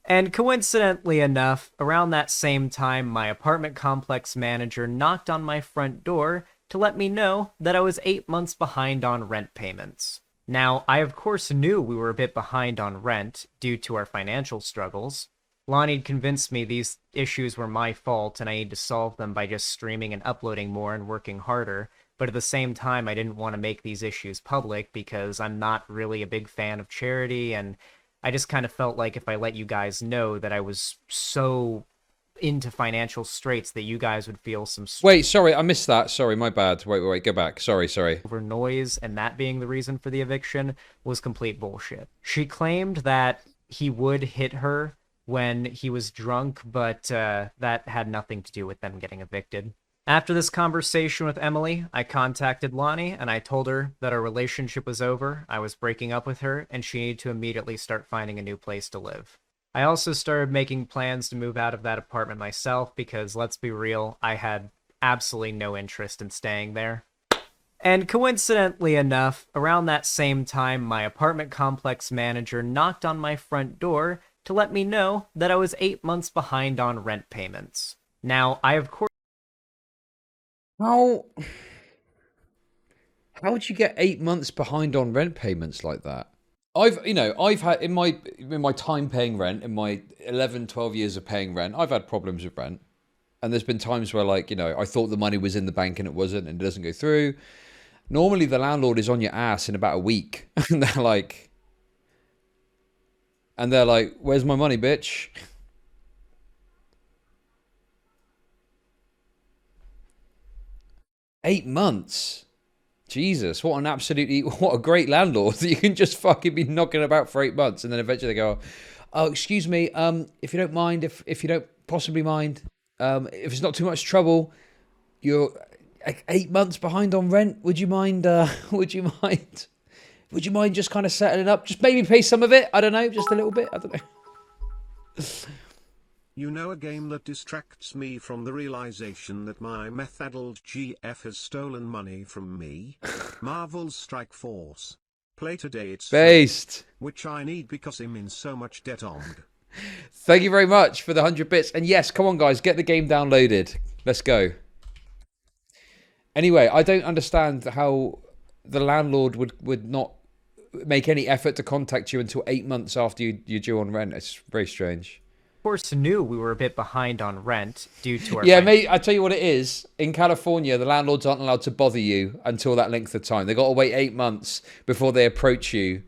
And coincidentally enough, around that same time, my apartment complex manager knocked on my front door to let me know that I was 8 months behind on rent payments. Now, I of course knew we were a bit behind on rent due to our financial struggles. Lani convinced me these issues were my fault and I need to solve them by just streaming and uploading more and working harder, but at the same time I didn't want to make these issues public because I'm not really a big fan of charity, and I just kind of felt like if I let you guys know that I was so into financial straits that you guys would feel some Wait, sorry, I missed that. Sorry, my bad. Wait, go back. Sorry. over noise, and that being the reason for the eviction was complete bullshit. She claimed that he would hit her when he was drunk, but that had nothing to do with them getting evicted. After this conversation with Emily, I contacted Lani and I told her that our relationship was over, I was breaking up with her, and she needed to immediately start finding a new place to live. I also started making plans to move out of that apartment myself because, let's be real, I had absolutely no interest in staying there. And coincidentally enough, around that same time, my apartment complex manager knocked on my front door to let me know that I was 8 months behind on rent payments. Now, I of course How would you get 8 months behind on rent payments like that? I've had in my time paying rent, in my 11, 12 years of paying rent, I've had problems with rent. And there's been times where I thought the money was in the bank and it wasn't and it doesn't go through. Normally the landlord is on your ass in about a week. And they're like, where's my money, bitch? Eight months. Jesus, what a great landlord that you can just fucking be knocking about for 8 months and then eventually they go, oh, excuse me, if you don't mind, if you don't possibly mind, if it's not too much trouble, you're 8 months behind on rent. Would you mind, would you mind just kind of settling up? Just maybe pay some of it. I don't know, just a little bit. I don't know. You know, a game that distracts me from the realization that my meth-addled GF has stolen money from me? Marvel's Strike Force. Play today, it's free, Based. which I need because I'm in so much debt on. Thank you very much for the 100 bits. And yes, come on, guys, get the game downloaded. Let's go. Anyway, I don't understand how the landlord would not make any effort to contact you until 8 months after you're due on rent. It's very strange. Of course, knew we were a bit behind on rent due to our Yeah, mate, I tell you what it is. In California, the landlords aren't allowed to bother you until that length of time. They got to wait 8 months before they approach you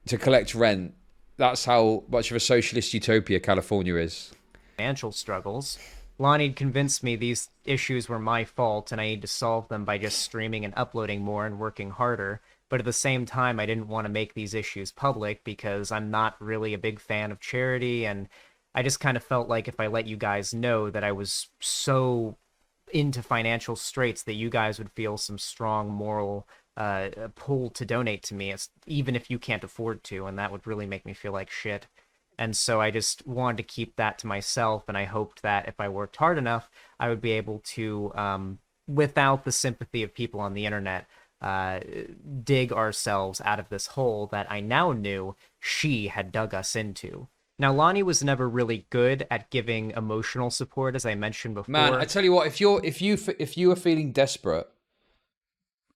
to collect rent. That's how much of a socialist utopia California is. financial struggles. Lani convinced me these issues were my fault and I need to solve them by just streaming and uploading more and working harder. But at the same time, I didn't want to make these issues public because I'm not really a big fan of charity, and I just kind of felt like if I let you guys know that I was so into financial straits that you guys would feel some strong moral pull to donate to me, even if you can't afford to, and that would really make me feel like shit. And so I just wanted to keep that to myself, and I hoped that if I worked hard enough, I would be able to, without the sympathy of people on the internet, dig ourselves out of this hole that I now knew she had dug us into. Now, Lani was never really good at giving emotional support, as I mentioned before. Man, I tell you what, if you are feeling desperate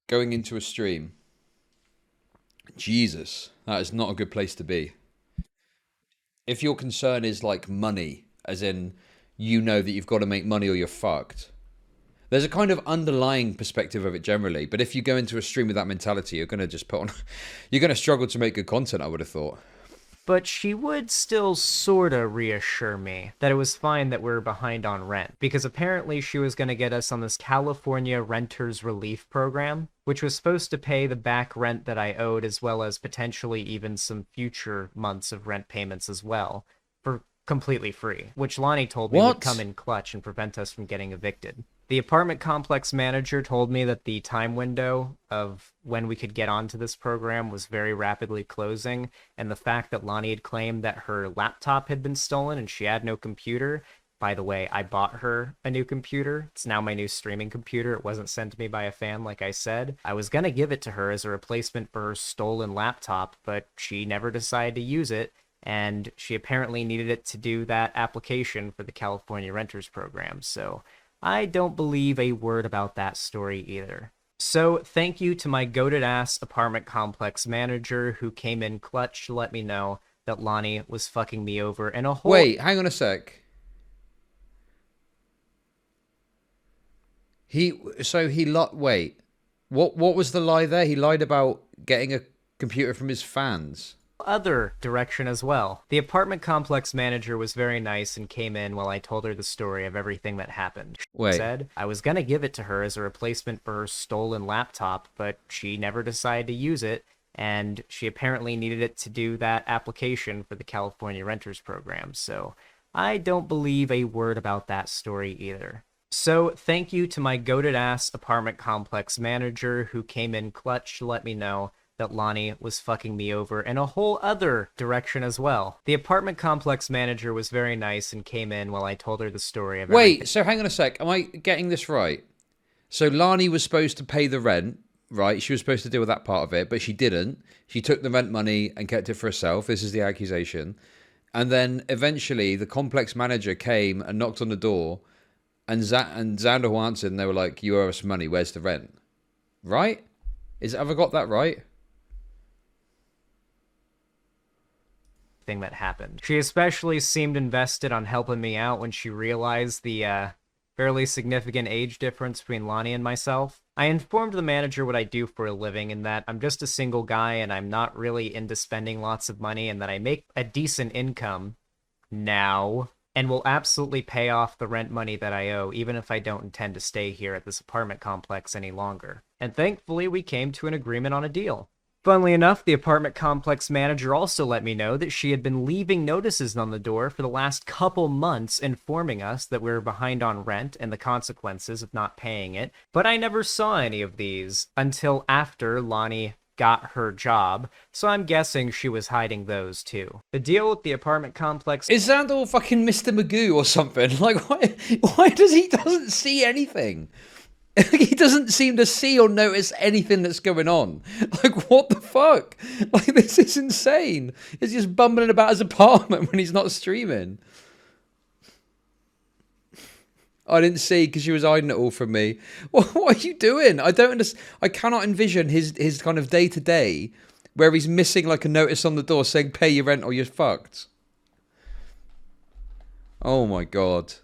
going into a stream, Jesus, that is not a good place to be. If your concern is like money, as in you know that you've got to make money or you're fucked, there's a kind of underlying perspective of it generally. But if you go into a stream with that mentality, you're going to just you're going to struggle to make good content, I would have thought. But she would still sorta reassure me that it was fine that we were behind on rent, because apparently she was going to get us on this California Renters Relief Program, which was supposed to pay the back rent that I owed, as well as potentially even some future months of rent payments as well, for completely free, which Lani told me would come in clutch and prevent us from getting evicted. The apartment complex manager told me that the time window of when we could get onto this program was very rapidly closing, and the fact that Lani had claimed that her laptop had been stolen and she had no computer. By the way, I bought her a new computer. It's now my new streaming computer. It wasn't sent to me by a fan, like I said. I was gonna give it to her as a replacement for her stolen laptop, but she never decided to use it, and she apparently needed it to do that application for the California Renters Program, so I don't believe a word about that story either. So thank you to my goated ass apartment complex manager who came in clutch to let me know that Lani was fucking me over in a whole... Wait, hang on a sec. Wait. What was the lie there? He lied about getting a computer from his fans. Other direction as well. The apartment complex manager was very nice and came in while I told her the story of everything that happened. She said I was gonna give it to her as a replacement for her stolen laptop, but she never decided to use it, and she apparently needed it to do that application for the California Renters Program, so I don't believe a word about that story either. So thank you to my goated ass apartment complex manager who came in clutch to let me know that Lani was fucking me over in a whole other direction as well. The apartment complex manager was very nice and came in while I told her the story of everything. Wait, so hang on a sec. Am I getting this right? So Lani was supposed to pay the rent, right? She was supposed to deal with that part of it, but she didn't. She took the rent money and kept it for herself. This is the accusation. And then eventually the complex manager came and knocked on the door, and Xanderhal answered, and they were like, "You owe us money. Where's the rent?" Right? Have I got that right? That happened. She especially seemed invested on helping me out when she realized the fairly significant age difference between Lani and myself. I informed the manager what I do for a living and that I'm just a single guy and I'm not really into spending lots of money and that I make a decent income now and will absolutely pay off the rent money that I owe even if I don't intend to stay here at this apartment complex any longer. And thankfully we came to an agreement on a deal. Funnily enough, the apartment complex manager also let me know that she had been leaving notices on the door for the last couple months informing us that we were behind on rent and the consequences of not paying it, but I never saw any of these until after Lani got her job, so I'm guessing she was hiding those too. The deal with the apartment complex... Is Xandor fucking Mr. Magoo or something? Like, why doesn't see anything? He doesn't seem to see or notice anything that's going on. Like, what the fuck? Like, this is insane. He's just bumbling about his apartment when he's not streaming. I didn't see because she was hiding it all from me. What are you doing? I don't understand. I cannot envision his kind of day to day where he's missing like a notice on the door saying pay your rent or you're fucked. Oh my god.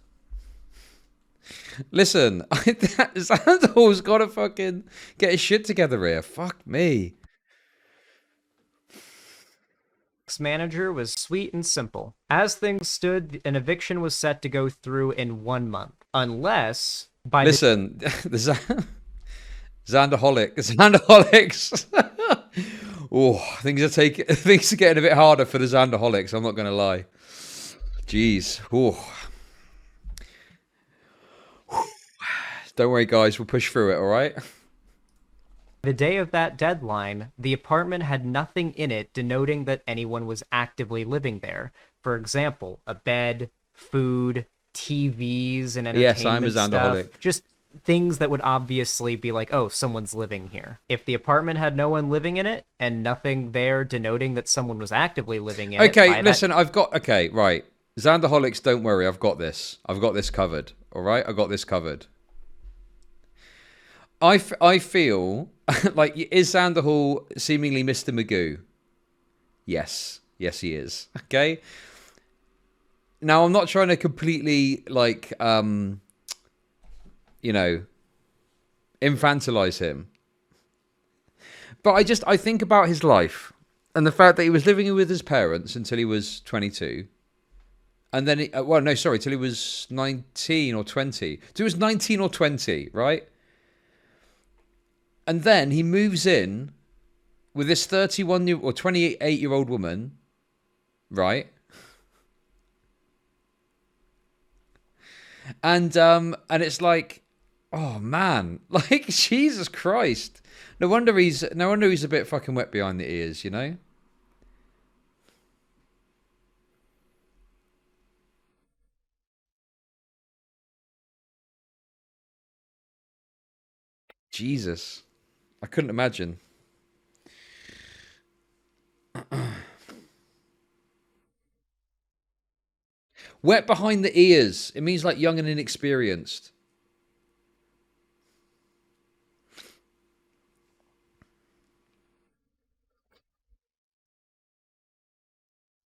Listen, Xanderhal's got to fucking get his shit together here. Fuck me. Manager was sweet and simple. As things stood, an eviction was set to go through in 1 month, unless by Listen, the Xanderholics. Oh, things are getting a bit harder for the Xanderholics. I'm not going to lie. Jeez. Oh. Don't worry, guys. We'll push through it. All right. the day of that deadline, the apartment had nothing in it denoting that anyone was actively living there. For example, a bed, food, TVs, and entertainment Yes, I'm a stuff. Xanderholic. Just things that would obviously be like, oh, someone's living here. If the apartment had no one living in it and nothing there denoting that someone was actively living in it. Okay, listen, okay, right. Xanderholics, don't worry, I've got this. I've got this covered. All right, I got this covered. I feel like, is Xanderhal seemingly Mr. Magoo? Yes. Yes, he is. Okay. Now, I'm not trying to completely, like, infantilize him. But I think about his life and the fact that he was living with his parents until he was 22. And then, till he was 19 or 20. Till he was 19 or 20, right? And then he moves in with this 28-year-old woman, right? And it's like, oh man, like Jesus Christ. No wonder he's a bit fucking wet behind the ears, you know? Jesus. I couldn't imagine. Wet behind the ears. It means like young and inexperienced.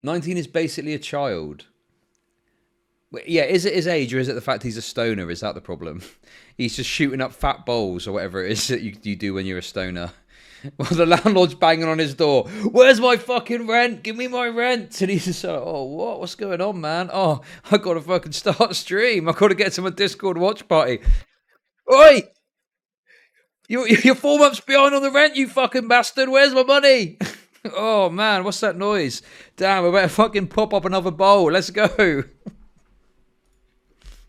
"19 is basically a child." Yeah, is it his age or is it the fact he's a stoner? Is that the problem? He's just shooting up fat bowls or whatever it is that you do when you're a stoner. Well, the landlord's banging on his door. "Where's my fucking rent? Give me my rent." And he's just like, "Oh, what? What's going on, man? Oh, I gotta fucking start a stream. I gotta get to my Discord watch party. Oi! You're 4 months behind on the rent, you fucking bastard. Where's my money?" Oh, man, what's that noise? Damn, I better fucking pop up another bowl. Let's go.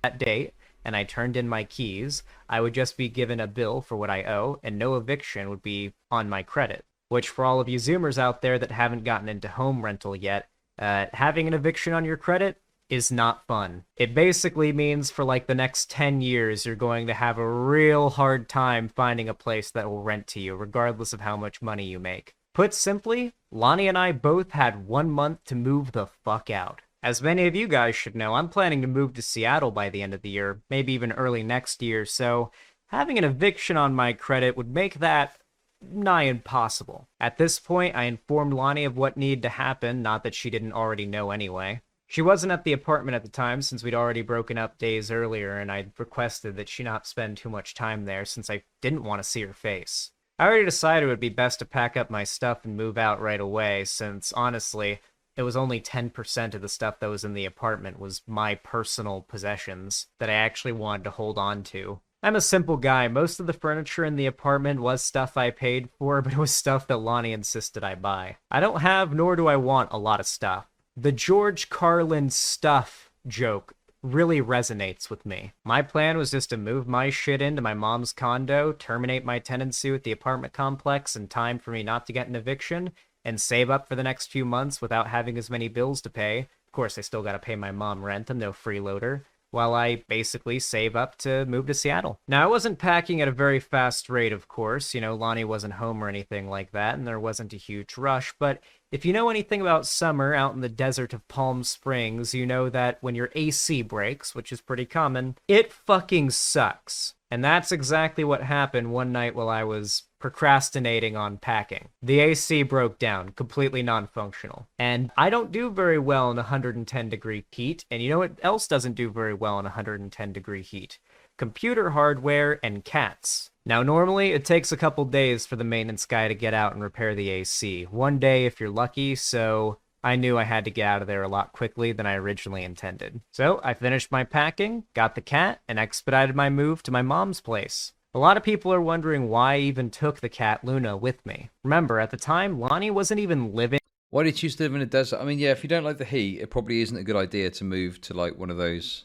That date, and I turned in my keys, I would just be given a bill for what I owe, and no eviction would be on my credit. Which, for all of you Zoomers out there that haven't gotten into home rental yet, having an eviction on your credit is not fun. It basically means for like the next 10 years, you're going to have a real hard time finding a place that will rent to you, regardless of how much money you make. Put simply, Lani and I both had 1 month to move the fuck out. As many of you guys should know, I'm planning to move to Seattle by the end of the year, maybe even early next year, so having an eviction on my credit would make that nigh impossible. At this point, I informed Lani of what needed to happen, not that she didn't already know anyway. She wasn't at the apartment at the time since we'd already broken up days earlier, and I'd requested that she not spend too much time there since I didn't want to see her face. I already decided it would be best to pack up my stuff and move out right away, since, honestly, it was only 10% of the stuff that was in the apartment was my personal possessions that I actually wanted to hold on to. I'm a simple guy. Most of the furniture in the apartment was stuff I paid for, but it was stuff that Lani insisted I buy. I don't have, nor do I want, a lot of stuff. The George Carlin stuff joke really resonates with me. My plan was just to move my shit into my mom's condo, terminate my tenancy with the apartment complex in time for me not to get an eviction, and save up for the next few months without having as many bills to pay. Of course, I still gotta pay my mom rent, I'm no freeloader. while I basically save up to move to Seattle. Now, I wasn't packing at a very fast rate, of course. You know, Lani wasn't home or anything like that, and there wasn't a huge rush. But if you know anything about summer out in the desert of Palm Springs, you know that when your AC breaks, which is pretty common, it fucking sucks. And that's exactly what happened one night while I was procrastinating on packing. The AC broke down, completely non-functional. And I don't do very well in 110-degree heat, and you know what else doesn't do very well in 110-degree heat? Computer hardware and cats. Now, normally it takes a couple days for the maintenance guy to get out and repair the AC. One day if you're lucky, so I knew I had to get out of there a lot quickly than I originally intended. So I finished my packing, got the cat, and expedited my move to my mom's place. A lot of people are wondering why I even took the cat Luna with me. Remember, at the time, Lani wasn't even living. Why did you choose to live in a desert? I mean, yeah, if you don't like the heat, it probably isn't a good idea to move to like one of those.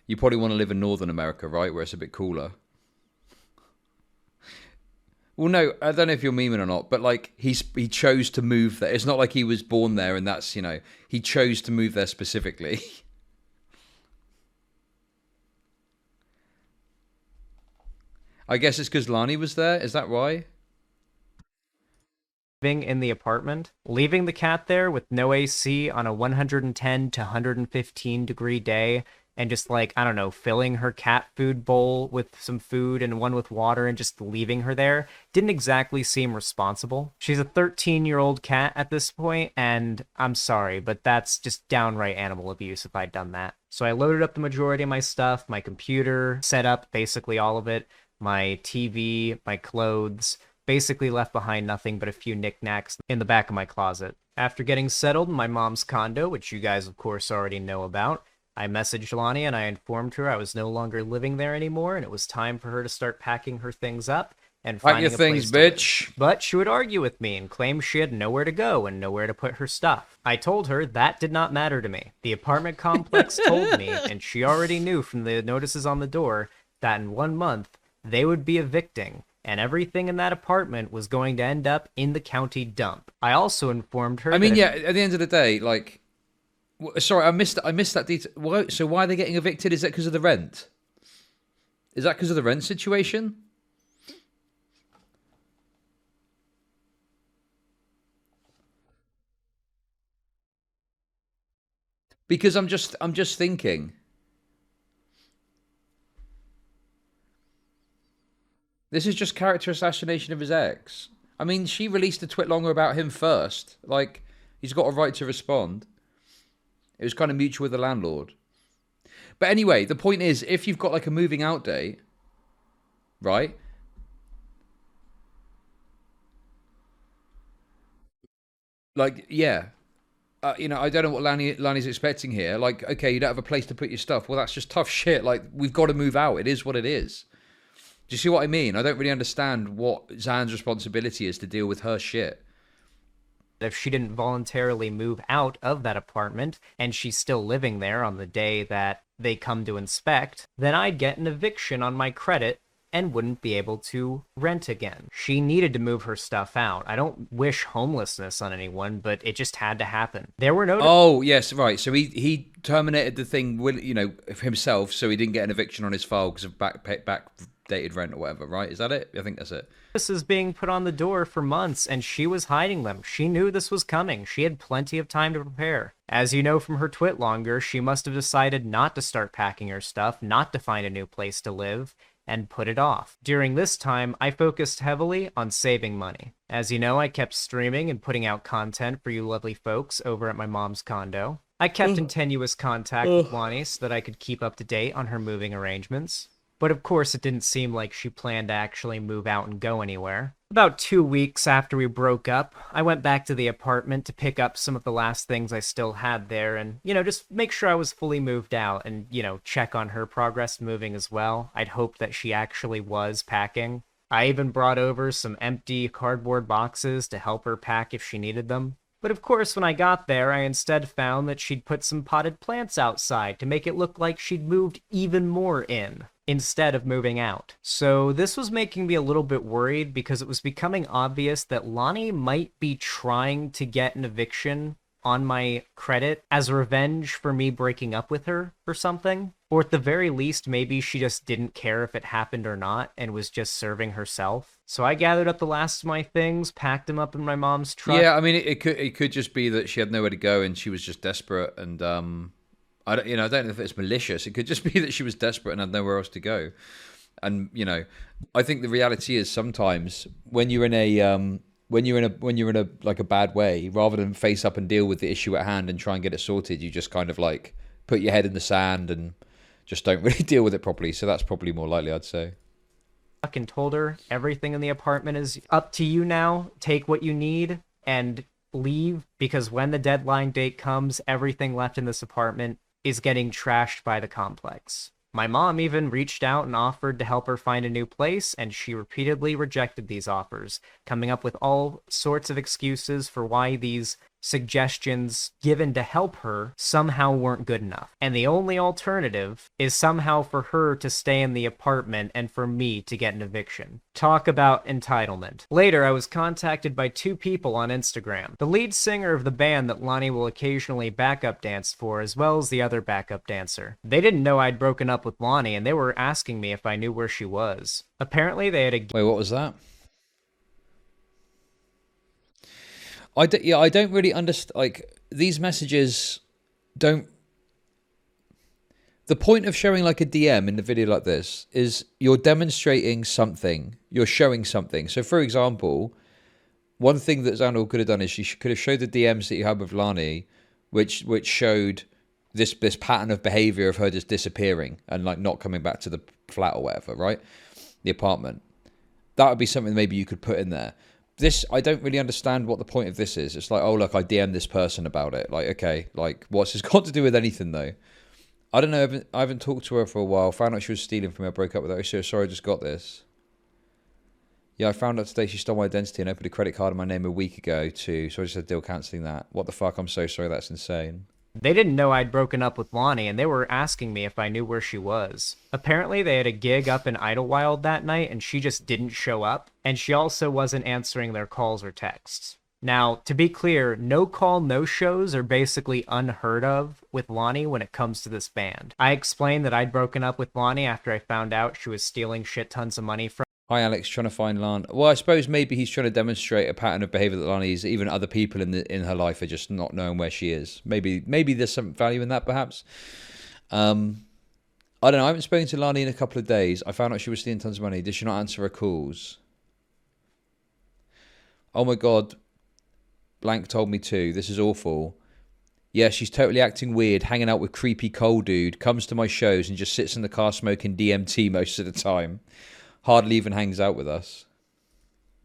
You probably want to live in Northern America, right, where it's a bit cooler. Well, no, I don't know if you're memeing or not, but like he chose to move there. It's not like he was born there and that's, you know, he chose to move there specifically. I guess it's because Lani was there. Is that why? In the apartment, leaving the cat there with no AC on a 110 to 115 degree day, and just like, I don't know, filling her cat food bowl with some food and one with water and just leaving her there didn't exactly seem responsible. She's a 13-year-old cat at this point, and I'm sorry, but that's just downright animal abuse if I'd done that. So I loaded up the majority of my stuff, my computer, set up basically all of it, my TV, my clothes, basically left behind nothing but a few knickknacks in the back of my closet. After getting settled in my mom's condo, which you guys of course already know about, I messaged Lani and I informed her I was no longer living there anymore and it was time for her to start packing her things up and Pack finding your a things, place to bitch. live. But she would argue with me and claim she had nowhere to go and nowhere to put her stuff. I told her that did not matter to me. The apartment complex told me, and she already knew from the notices on the door, that in 1 month they would be evicting, and everything in that apartment was going to end up in the county dump. I also informed her. I mean, yeah. At the end of the day, like, sorry, I missed that detail. So why are they getting evicted? Is that because of the rent? Is that because of the rent situation? Because I'm just thinking. This is just character assassination of his ex. I mean, she released a tweet longer about him first. Like, he's got a right to respond. It was kind of mutual with the landlord. But anyway, the point is, if you've got like a moving out date, right? Like, yeah. You know, I don't know what Lani's expecting here. Like, okay, you don't have a place to put your stuff. Well, that's just tough shit. Like, we've got to move out. It is what it is. Do you see what I mean? I don't really understand what Zan's responsibility is to deal with her shit. If she didn't voluntarily move out of that apartment and she's still living there on the day that they come to inspect, then I'd get an eviction on my credit and wouldn't be able to rent again. She needed to move her stuff out. I don't wish homelessness on anyone, but it just had to happen. There were no... Oh, yes, right. So he terminated the thing, you know, himself, so he didn't get an eviction on his file because of backdated rent or whatever, right? Is that it? I think that's it. This is being put on the door for months, and she was hiding them. She knew this was coming. She had plenty of time to prepare. As you know from her twit longer, she must have decided not to start packing her stuff, not to find a new place to live, and put it off. During this time, I focused heavily on saving money. As you know, I kept streaming and putting out content for you lovely folks over at my mom's condo. I kept in tenuous contact with Lani so that I could keep up to date on her moving arrangements. But of course, it didn't seem like she planned to actually move out and go anywhere. About 2 weeks after we broke up, I went back to the apartment to pick up some of the last things I still had there and, you know, just make sure I was fully moved out and, you know, check on her progress moving as well. I'd hoped that she actually was packing. I even brought over some empty cardboard boxes to help her pack if she needed them. But of course, when I got there, I instead found that she'd put some potted plants outside to make it look like she'd moved even more in, instead of moving out. So this was making me a little bit worried because it was becoming obvious that Lani might be trying to get an eviction on my credit as revenge for me breaking up with her or something. Or at the very least, maybe she just didn't care if it happened or not and was just serving herself. So I gathered up the last of my things, packed them up in my mom's truck. Yeah, I mean, it could just be that she had nowhere to go and she was just desperate, and I don't know if it's malicious. It could just be that she was desperate and had nowhere else to go. And I think the reality is sometimes when you're in a like a bad way, rather than face up and deal with the issue at hand and try and get it sorted, you just kind of like put your head in the sand and just don't really deal with it properly. So that's probably more likely, I'd say. And told her everything in the apartment is up to you now. Take what you need and leave, because when the deadline date comes, everything left in this apartment is getting trashed by the complex. My mom even reached out and offered to help her find a new place, and she repeatedly rejected these offers, coming up with all sorts of excuses for why these suggestions given to help her somehow weren't good enough. And the only alternative is somehow for her to stay in the apartment and for me to get an eviction. Talk about entitlement. Later, I was contacted by 2 people on Instagram. The lead singer of the band that Lani will occasionally backup dance for, as well as the other backup dancer. They didn't know I'd broken up with Lani, and they were asking me if I knew where she was. Apparently, they had a... Wait, what was that? I don't really understand. Like, these messages don't. The point of showing like a DM in the video like this is you're demonstrating something. You're showing something. So, for example, one thing that Xanderhal could have done is she could have showed the DMs that you had with Lani, which showed this pattern of behavior of her just disappearing and like not coming back to the flat or whatever, right? The apartment. That would be something maybe you could put in there. This, I don't really understand what the point of this is. It's like, oh, look, I DM'd this person about it. Like, okay, like, what's this got to do with anything, though? I don't know. I haven't talked to her for a while. Found out she was stealing from me. I broke up with her. So sorry, I just got this. Yeah, I found out today she stole my identity and opened a credit card in my name a week ago, too. So I just had deal cancelling that. What the fuck? I'm so sorry. That's insane. They didn't know I'd broken up with Lani, and they were asking me if I knew where she was. Apparently, they had a gig up in Idlewild that night, and she just didn't show up, and she also wasn't answering their calls or texts. Now, to be clear, no call, no shows are basically unheard of with Lani when it comes to this band. I explained that I'd broken up with Lani after I found out she was stealing shit tons of money from... Hi, Alex, trying to find Lani. Well, I suppose maybe he's trying to demonstrate a pattern of behavior that Lani is. Even other people in her life are just not knowing where she is. Maybe there's some value in that, perhaps. I don't know. I haven't spoken to Lani in a couple of days. I found out she was stealing tons of money. Did she not answer her calls? Oh my God. Blank told me too. This is awful. Yeah, she's totally acting weird, hanging out with creepy Cole dude, comes to my shows and just sits in the car smoking DMT most of the time. Hardly even hangs out with us.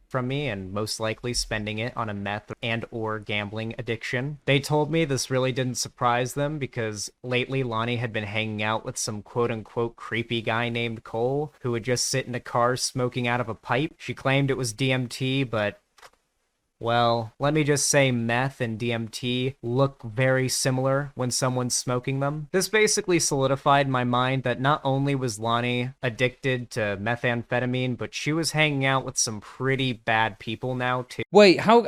From me, and most likely spending it on a meth and or gambling addiction. They told me this really didn't surprise them because lately Lani had been hanging out with some quote-unquote creepy guy named Cole who would just sit in a car smoking out of a pipe. She claimed it was DMT, but... well, let me just say meth and DMT look very similar when someone's smoking them. This basically solidified in my mind that not only was Lani addicted to methamphetamine, but she was hanging out with some pretty bad people now too. Wait, how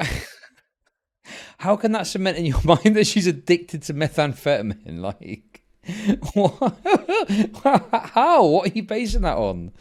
can that cement in your mind that she's addicted to methamphetamine? Like, what? How? What are you basing that on?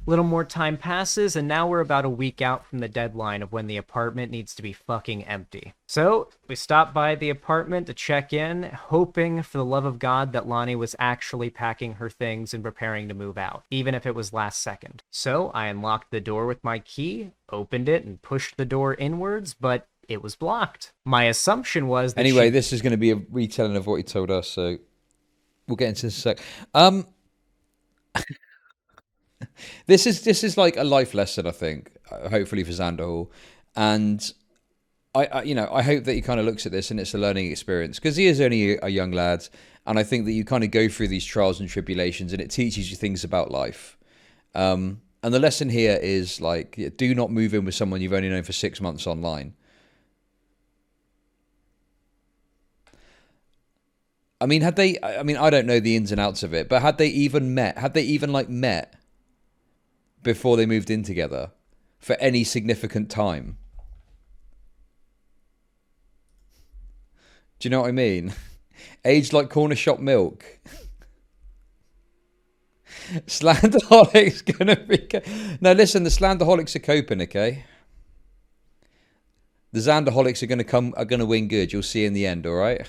Little more time passes, and now we're about a week out from the deadline of when the apartment needs to be fucking empty. So, we stopped by the apartment to check in, hoping for the love of God that Lani was actually packing her things and preparing to move out, even if it was last second. So, I unlocked the door with my key, opened it, and pushed the door inwards, but it was blocked. My assumption was that anyway, this is going to be a retelling of what he told us, so we'll get into this in a sec. This is like a life lesson, I think, hopefully for Xanderhal, and I hope that he kind of looks at this and it's a learning experience because he is only a young lad, and I think that you kind of go through these trials and tribulations and it teaches you things about life. And the lesson here is like, do not move in with someone you've only known for 6 months online. I mean, I don't know the ins and outs of it, but had they even met before they moved in together for any significant time? Do you know what I mean? Aged like corner shop milk. Slanderholic's gonna be... No, listen, the Slanderholics are coping, okay? The Xanderholics are gonna win good. You'll see in the end, all right?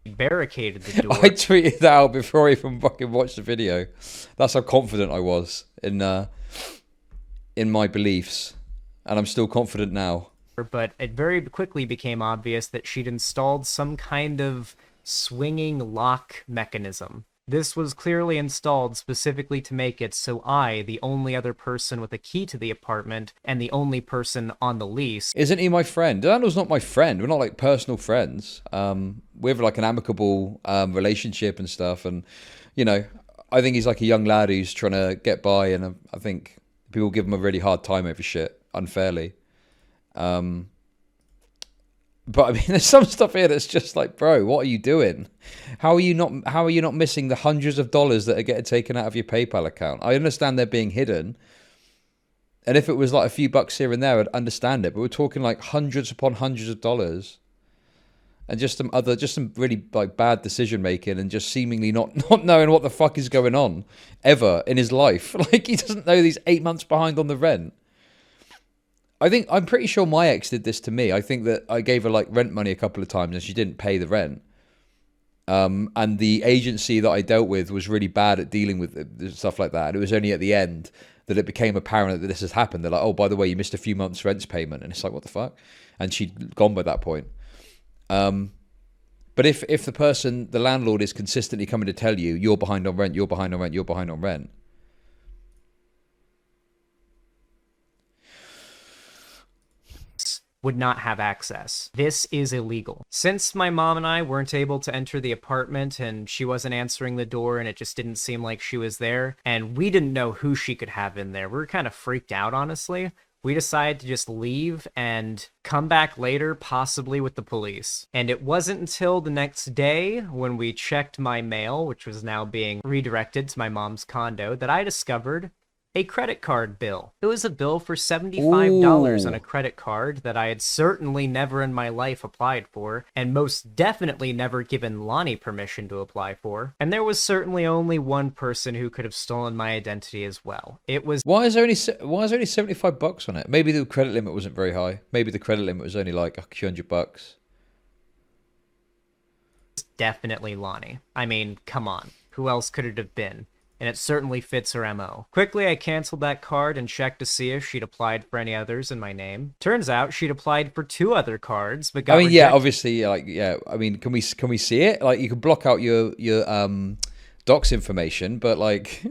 Barricaded the door. I tweeted that out before I even fucking watched the video. That's how confident I was in my beliefs, and I'm still confident now. But it very quickly became obvious that she'd installed some kind of swinging lock mechanism. This was clearly installed specifically to make it so I, the only other person with a key to the apartment and the only person on the lease... Isn't he my friend? Daniel's not my friend. We're not like personal friends. We have like an amicable relationship and stuff. And, you know, I think he's like a young lad who's trying to get by. And I think people give him a really hard time over shit, unfairly. But I mean, there's some stuff here that's just like, bro, what are you doing? How are you not missing the hundreds of dollars that are getting taken out of your PayPal account? I understand they're being hidden. And if it was like a few bucks here and there, I'd understand it. But we're talking like hundreds upon hundreds of dollars. And just some really like bad decision making and just seemingly not knowing what the fuck is going on ever in his life. Like he doesn't know he's 8 months behind on the rent. I'm pretty sure my ex did this to me. I think that I gave her like rent money a couple of times and she didn't pay the rent. And the agency that I dealt with was really bad at dealing with stuff like that. And it was only at the end that it became apparent that this has happened. They're like, oh, by the way, you missed a few months' rent payment. And it's like, what the fuck? And she'd gone by that point. But if the landlord is consistently coming to tell you, you're behind on rent, you're behind on rent, you're behind on rent, would not have access. This is illegal. Since my mom and I weren't able to enter the apartment and she wasn't answering the door and it just didn't seem like she was there, and we didn't know who she could have in there, we were kind of freaked out, honestly. We decided to just leave and come back later, possibly with the police. And it wasn't until the next day when we checked my mail, which was now being redirected to my mom's condo, that I discovered a credit card bill. It was a bill for $75 on a credit card that I had certainly never in my life applied for, and most definitely never given Lani permission to apply for. And there was certainly only one person who could have stolen my identity as well. It was... Why is there only $75 on it? Maybe the credit limit wasn't very high. Maybe the credit limit was only like a few $100. Definitely Lani. I mean, come on. Who else could it have been? And it certainly fits her MO. Quickly, I canceled that card and checked to see if she'd applied for any others in my name. Turns out she'd applied for 2 other cards, but got rejected. Yeah, obviously, like, yeah. I mean, can we see it? Like, you can block out your docs information, but like,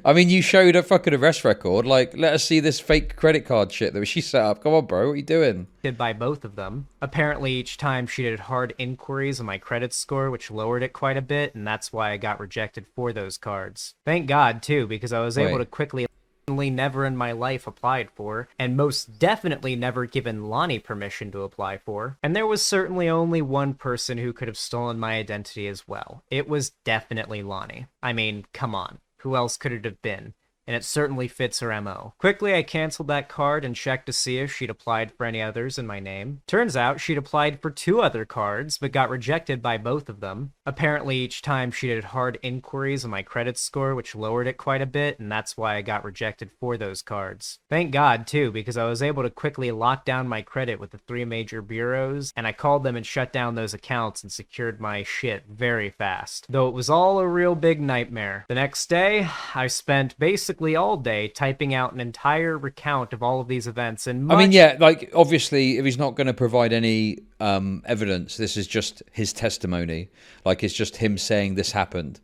I mean, you showed a fucking arrest record. Like, let us see this fake credit card shit that she set up. Come on, bro, what are you doing? Did by both of them. Apparently, each time she did hard inquiries on my credit score, which lowered it quite a bit, and that's why I got rejected for those cards. Thank God, too, because I was able to quickly... never in my life applied for, and most definitely never given Lani permission to apply for. And there was certainly only one person who could have stolen my identity as well. It was definitely Lani. I mean, come on. Who else could it have been? And it certainly fits her MO. Quickly, I canceled that card and checked to see if she'd applied for any others in my name. Turns out she'd applied for 2 other cards, but got rejected by both of them. Apparently, each time she did hard inquiries on my credit score, which lowered it quite a bit, and that's why I got rejected for those cards. Thank God, too, because I was able to quickly lock down my credit with the 3 major bureaus, and I called them and shut down those accounts and secured my shit very fast. Though it was all a real big nightmare. The next day, I spent basically all day typing out an entire recount of all of these events, and I mean, yeah, like, obviously, if he's not going to provide any evidence, this is just his testimony. Like, it's just him saying this happened,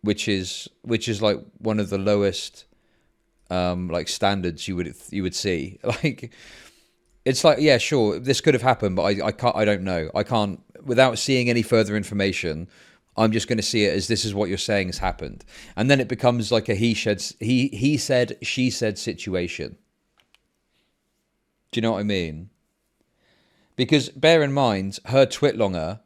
which is like one of the lowest like standards you would see. Like, it's like, yeah, sure, this could have happened, but I don't know. I can't, without seeing any further information, I'm just going to see it as this is what you're saying has happened. And then it becomes like a he said, she said situation. Do you know what I mean? Because bear in mind, her twitlonger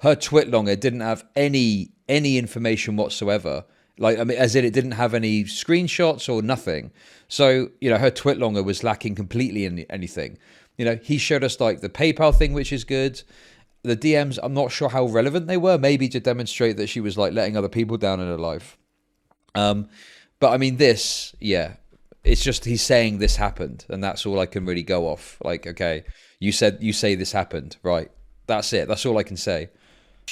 didn't have any information whatsoever. Like, I mean, as in it didn't have any screenshots or nothing. So, her twit longer was lacking completely in anything. He showed us like the PayPal thing, which is good. The DMs, I'm not sure how relevant they were. Maybe to demonstrate that she was like letting other people down in her life. But I mean, this, yeah, it's just he's saying this happened, and that's all I can really go off. Like, okay, you say this happened, right? That's it. That's all I can say.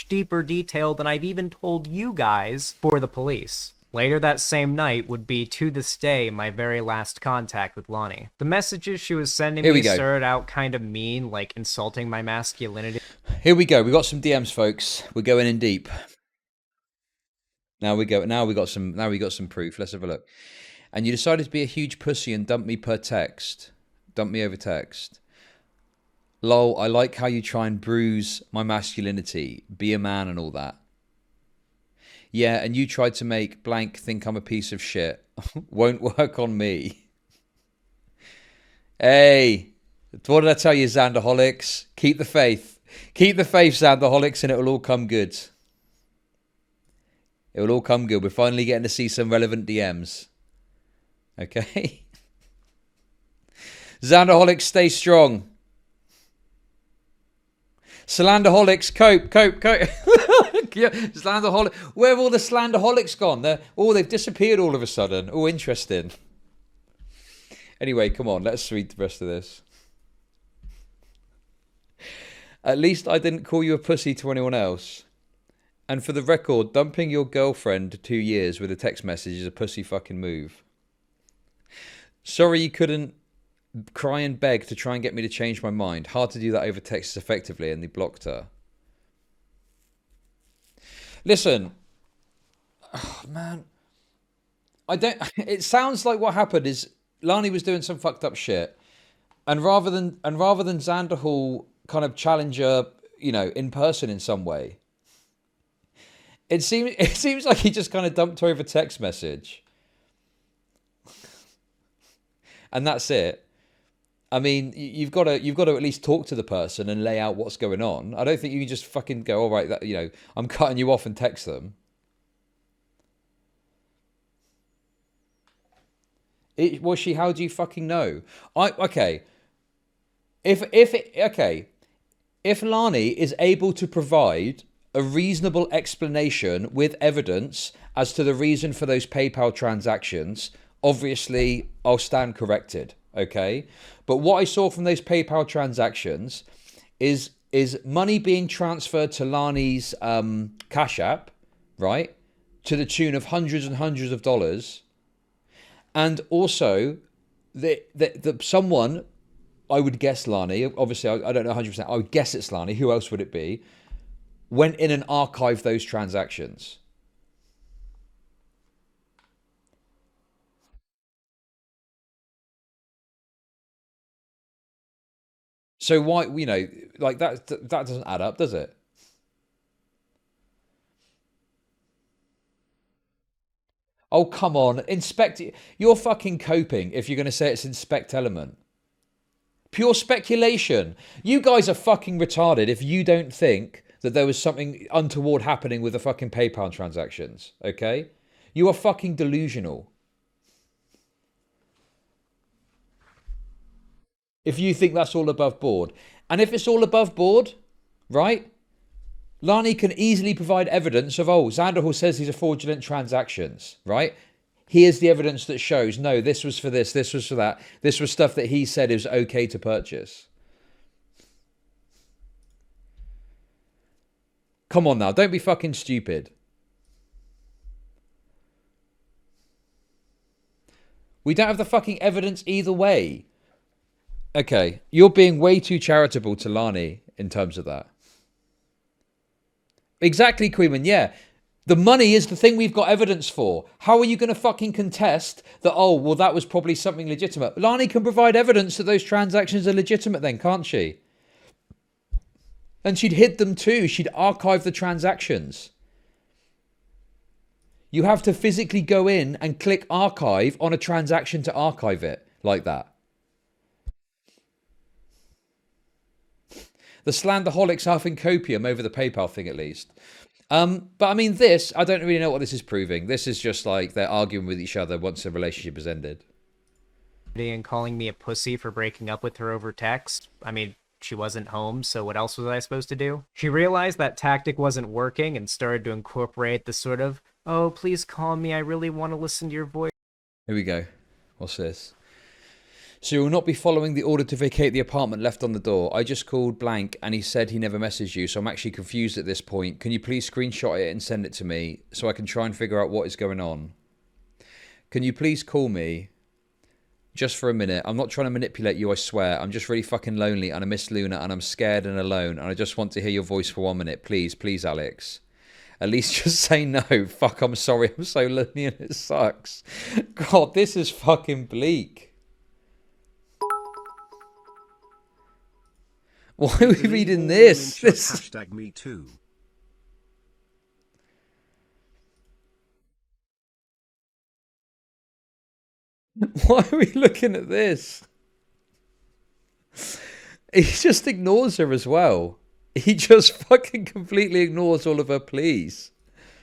Deeper detail than I've even told you guys for the police. Later that same night would be, to this day, my very last contact with Lani. The messages she was sending me started out kind of mean, like insulting my masculinity. Here we go. We got some DMs, folks. We're going in deep. Now we go. Now we got some proof. Let's have a look. And you decided to be a huge pussy and dump me per text. Dump me over text. Lol, I like how you try and bruise my masculinity. Be a man and all that. Yeah, and you tried to make blank think I'm a piece of shit. Won't work on me. Hey, what did I tell you, Xanderholics? Keep the faith. Keep the faith, Xanderholics, and it will all come good. It will all come good. We're finally getting to see some relevant DMs. Okay? Xanderholics, stay strong. Slanderholics, cope. Yeah, Slanderholic. Where have all the Slanderholics gone? They've disappeared all of a sudden. Oh, interesting. Anyway, come on, let's read the rest of this. At least I didn't call you a pussy to anyone else. And for the record, dumping your girlfriend 2 years with a text message is a pussy fucking move. Sorry you couldn't cry and beg to try and get me to change my mind. Hard to do that over text effectively, and they blocked her. Listen, oh, man, it sounds like what happened is Lani was doing some fucked up shit, and rather than Xanderhal kind of challenge her, in person in some way, it seems like he just kind of dumped her over text message, and that's it. I mean, you've got to at least talk to the person and lay out what's going on. I don't think you can just fucking go, all right, I'm cutting you off and text them. Was she? How do you fucking know? Okay. If Lani is able to provide a reasonable explanation with evidence as to the reason for those PayPal transactions, obviously I'll stand corrected. Okay, but what I saw from those PayPal transactions is money being transferred to Lani's Cash App, right, to the tune of hundreds and hundreds of dollars, and also the someone, I would guess Lani, obviously I don't know 100%, I would guess it's Lani, who else would it be, went in and archived those transactions. So why, like that doesn't add up, does it? Oh, come on. Inspect. You're fucking coping if you're going to say it's inspect element. Pure speculation. You guys are fucking retarded if you don't think that there was something untoward happening with the fucking PayPal transactions, okay? You are fucking delusional. If you think that's all above board. And if it's all above board, right? Lani can easily provide evidence of, Xanderhal says these are fraudulent transactions, right? Here's the evidence that shows, no, this was for this was for that. This was stuff that he said is okay to purchase. Come on now, don't be fucking stupid. We don't have the fucking evidence either way. Okay, you're being way too charitable to Lani in terms of that. Exactly, Queeman, yeah. The money is the thing we've got evidence for. How are you going to fucking contest that, that was probably something legitimate? Lani can provide evidence that those transactions are legitimate then, can't she? And she'd hid them too. She'd archive the transactions. You have to physically go in and click archive on a transaction to archive it like that. The Slanderholics huffing copium over the PayPal thing, at least. But I mean, this, I don't really know what this is proving. This is just like they're arguing with each other once the relationship has ended. And calling me a pussy for breaking up with her over text. I mean, she wasn't home, so what else was I supposed to do? She realized that tactic wasn't working and started to incorporate the sort of, oh, please call me, I really want to listen to your voice. Here we go. What's this? So you will not be following the order to vacate the apartment left on the door. I just called blank and he said he never messaged you, so I'm actually confused at this point. Can you please screenshot it and send it to me so I can try and figure out what is going on? Can you please call me just for a minute? I'm not trying to manipulate you, I swear. I'm just really fucking lonely and I miss Luna and I'm scared and alone and I just want to hear your voice for 1 minute. Please, please, Alex. At least just say no. Fuck, I'm sorry. I'm so lonely and it sucks. God, this is fucking bleak. Why are we reading this? Hashtag me too. Why are we looking at this? He just ignores her as well. He just fucking completely ignores all of her pleas.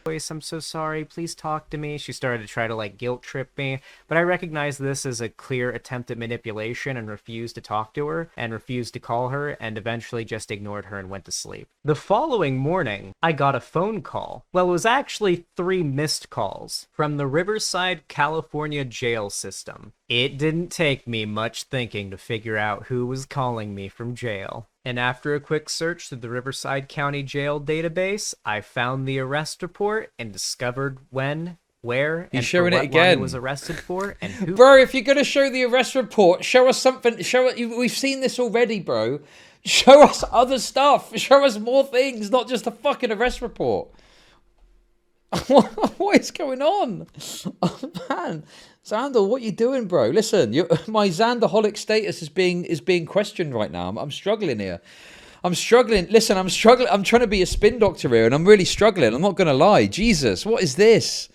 I'm so sorry, please talk to me. She started to try to like guilt trip me, but I recognized this as a clear attempt at manipulation and refused to talk to her and refused to call her and eventually just ignored her and went to sleep. The following morning, I got a phone call. Well, it was actually 3 missed calls from the Riverside, California jail system. It didn't take me much thinking to figure out who was calling me from jail. And after a quick search through the Riverside County Jail database, I found the arrest report and discovered when, where, and for what Lani was arrested for and who. Bro, if you're gonna show the arrest report, show us something. We've seen this already, bro. Show us other stuff. Show us more things, not just a fucking arrest report. What is going on? Oh man, Xander, what are you doing, bro? Listen, my Xanderholic status is being questioned right now. I'm struggling here. I'm struggling. Listen, I'm struggling. I'm trying to be a spin doctor here, and I'm really struggling. I'm not gonna lie. Jesus, what is this?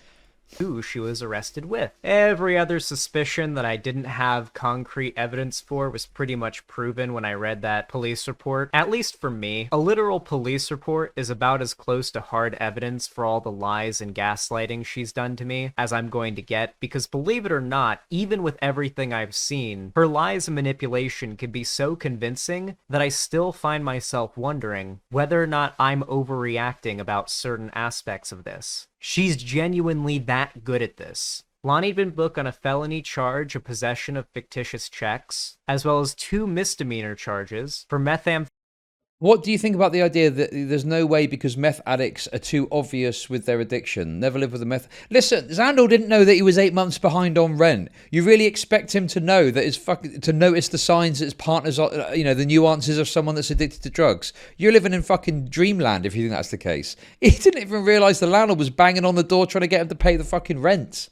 Who she was arrested with. Every other suspicion that I didn't have concrete evidence for was pretty much proven when I read that police report. At least for me, a literal police report is about as close to hard evidence for all the lies and gaslighting she's done to me as I'm going to get, because believe it or not, even with everything I've seen, her lies and manipulation can be so convincing that I still find myself wondering whether or not I'm overreacting about certain aspects of this. She's genuinely that good at this. Lani'd been booked on a felony charge of possession of fictitious checks, as well as 2 misdemeanor charges for methamphetamine. What do you think about the idea that there's no way because meth addicts are too obvious with their addiction? Never live with a meth. Listen, Xandal didn't know that he was 8 months behind on rent. You really expect him to know that to notice the signs that his partner's, the nuances of someone that's addicted to drugs? You're living in fucking dreamland if you think that's the case. He didn't even realise the landlord was banging on the door trying to get him to pay the fucking rent.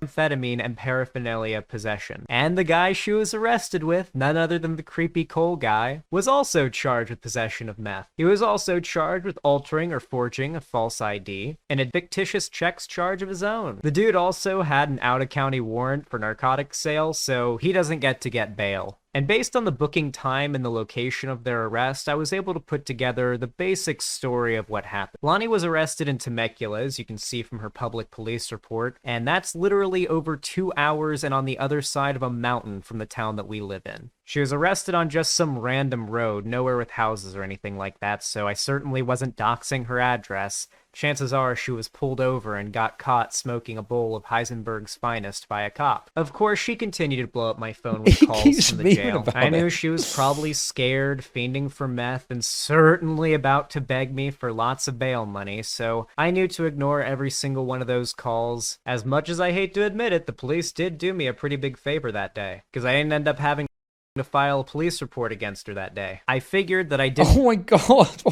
Amphetamine and paraphernalia possession. And the guy she was arrested with, none other than the creepy Cole guy, was also charged with possession of meth. He was also charged with altering or forging a false ID and a fictitious checks charge of his own. The dude also had an out-of-county warrant for narcotics sale, so he doesn't get to get bail. And based on the booking time and the location of their arrest, I was able to put together the basic story of what happened. Lani was arrested in Temecula, as you can see from her public police report, and that's literally over 2 hours and on the other side of a mountain from the town that we live in. She was arrested on just some random road, nowhere with houses or anything like that, so I certainly wasn't doxing her address. Chances are she was pulled over and got caught smoking a bowl of Heisenberg's finest by a cop. Of course, she continued to blow up my phone with calls from the jail. I knew she was probably scared, fiending for meth, and certainly about to beg me for lots of bail money, so I knew to ignore every single one of those calls. As much as I hate to admit it, the police did do me a pretty big favor that day, because I didn't end up having to file a police report against her that day. I figured that I didn't— Oh my god.